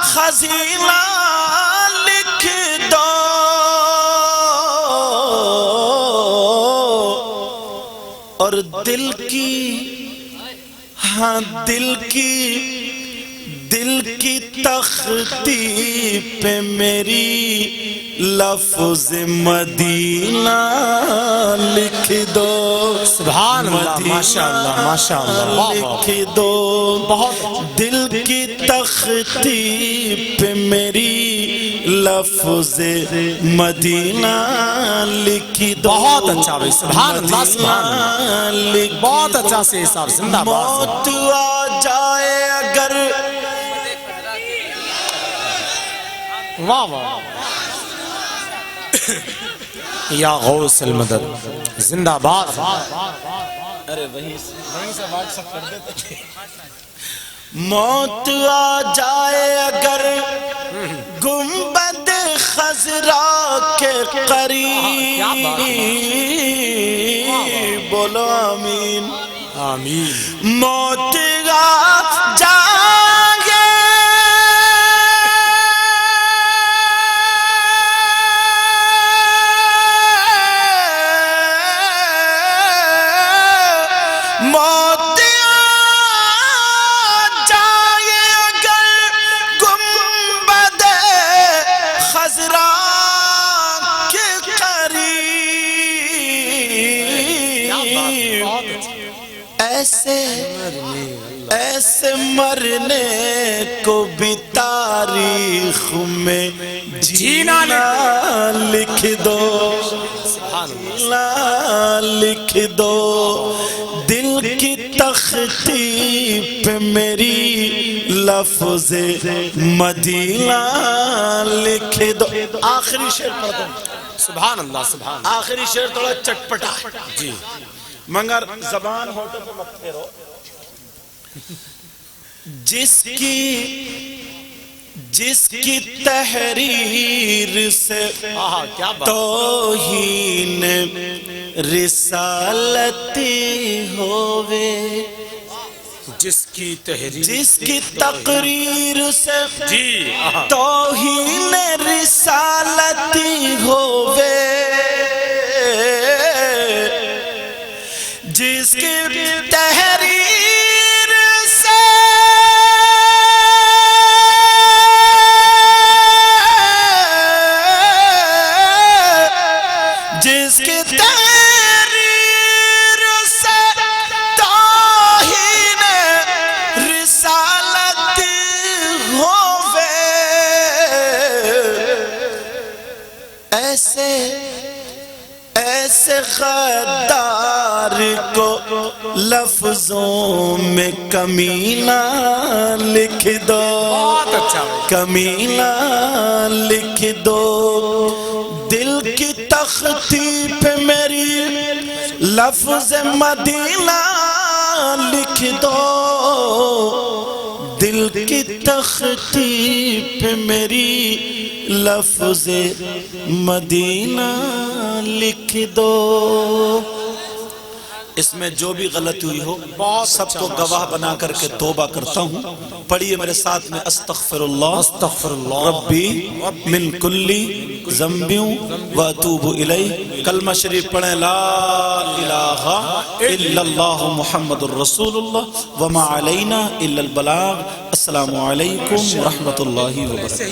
خزینہ لکھ دو، اور دل کی، ہاں دل کی تختی پہ میری لفظ مدینہ لکھ دو. سبحان اللہ. ماشاءاللہ ماشاءاللہ. لکھ دو. بہت دل کی تختی پہ میری لفظ مدینہ لکھ دو. بہت اچھا بھائی. سبحان اللہ. سبحان اللہ. بہت اچھا سے حساب. زندہ باد. موت آ جائے اگر واہ واہ یا غوث المدد زندہ باد. ارے وہیں سے واٹسپ کر دیتے. موت آ جائے اگر گنبد خضرا کے قریب، بولو آمین. آمین. موت آ جائے موت آ جائے اگر گنبد خضرا کے قریب، ایسے مرنے کو بھی تاریخ میں جینا لکھ دو، لکھ دو. دل کی تختی پہ میری لفظ مدینہ لکھ دو. آخری شعر پڑھ دو. سبحان اللہ سبحان اللہ. آخری شعر تھوڑا چٹپٹا ہے جی مگر زبان ہوٹل پہ مت پھیرو. جس کی تحریر سے توہین رسالتی ہووے، جس کی تحریر جس کی تقریر سے جی توہین رسالتی ہووے، جس کی تحریر سے جس کی تحریر سے توہین رسالت ہووے، ایسے غدار کو لفظوں میں کمینہ لکھ دو، کمینہ لکھ دو. دل کی تختی پہ میری لفظ مدینہ لکھ دو، دل کی تختی پہ میری لفظ مدینہ لکھ دو. اس میں جو بھی غلطی ہوئی ہو سب کو گواہ بنا کر کے توبہ کرتا ہوں. پڑھیے میرے ساتھ میں استغفر اللہ ربی من کلی ذنب واتوب الیہ. کلمہ شریف پڑھیں لا الہ الا اللہ محمد الرسول اللہ وما علینا الا البلاغ. السلام علیکم ورحمۃ اللہ وبرکاتہ.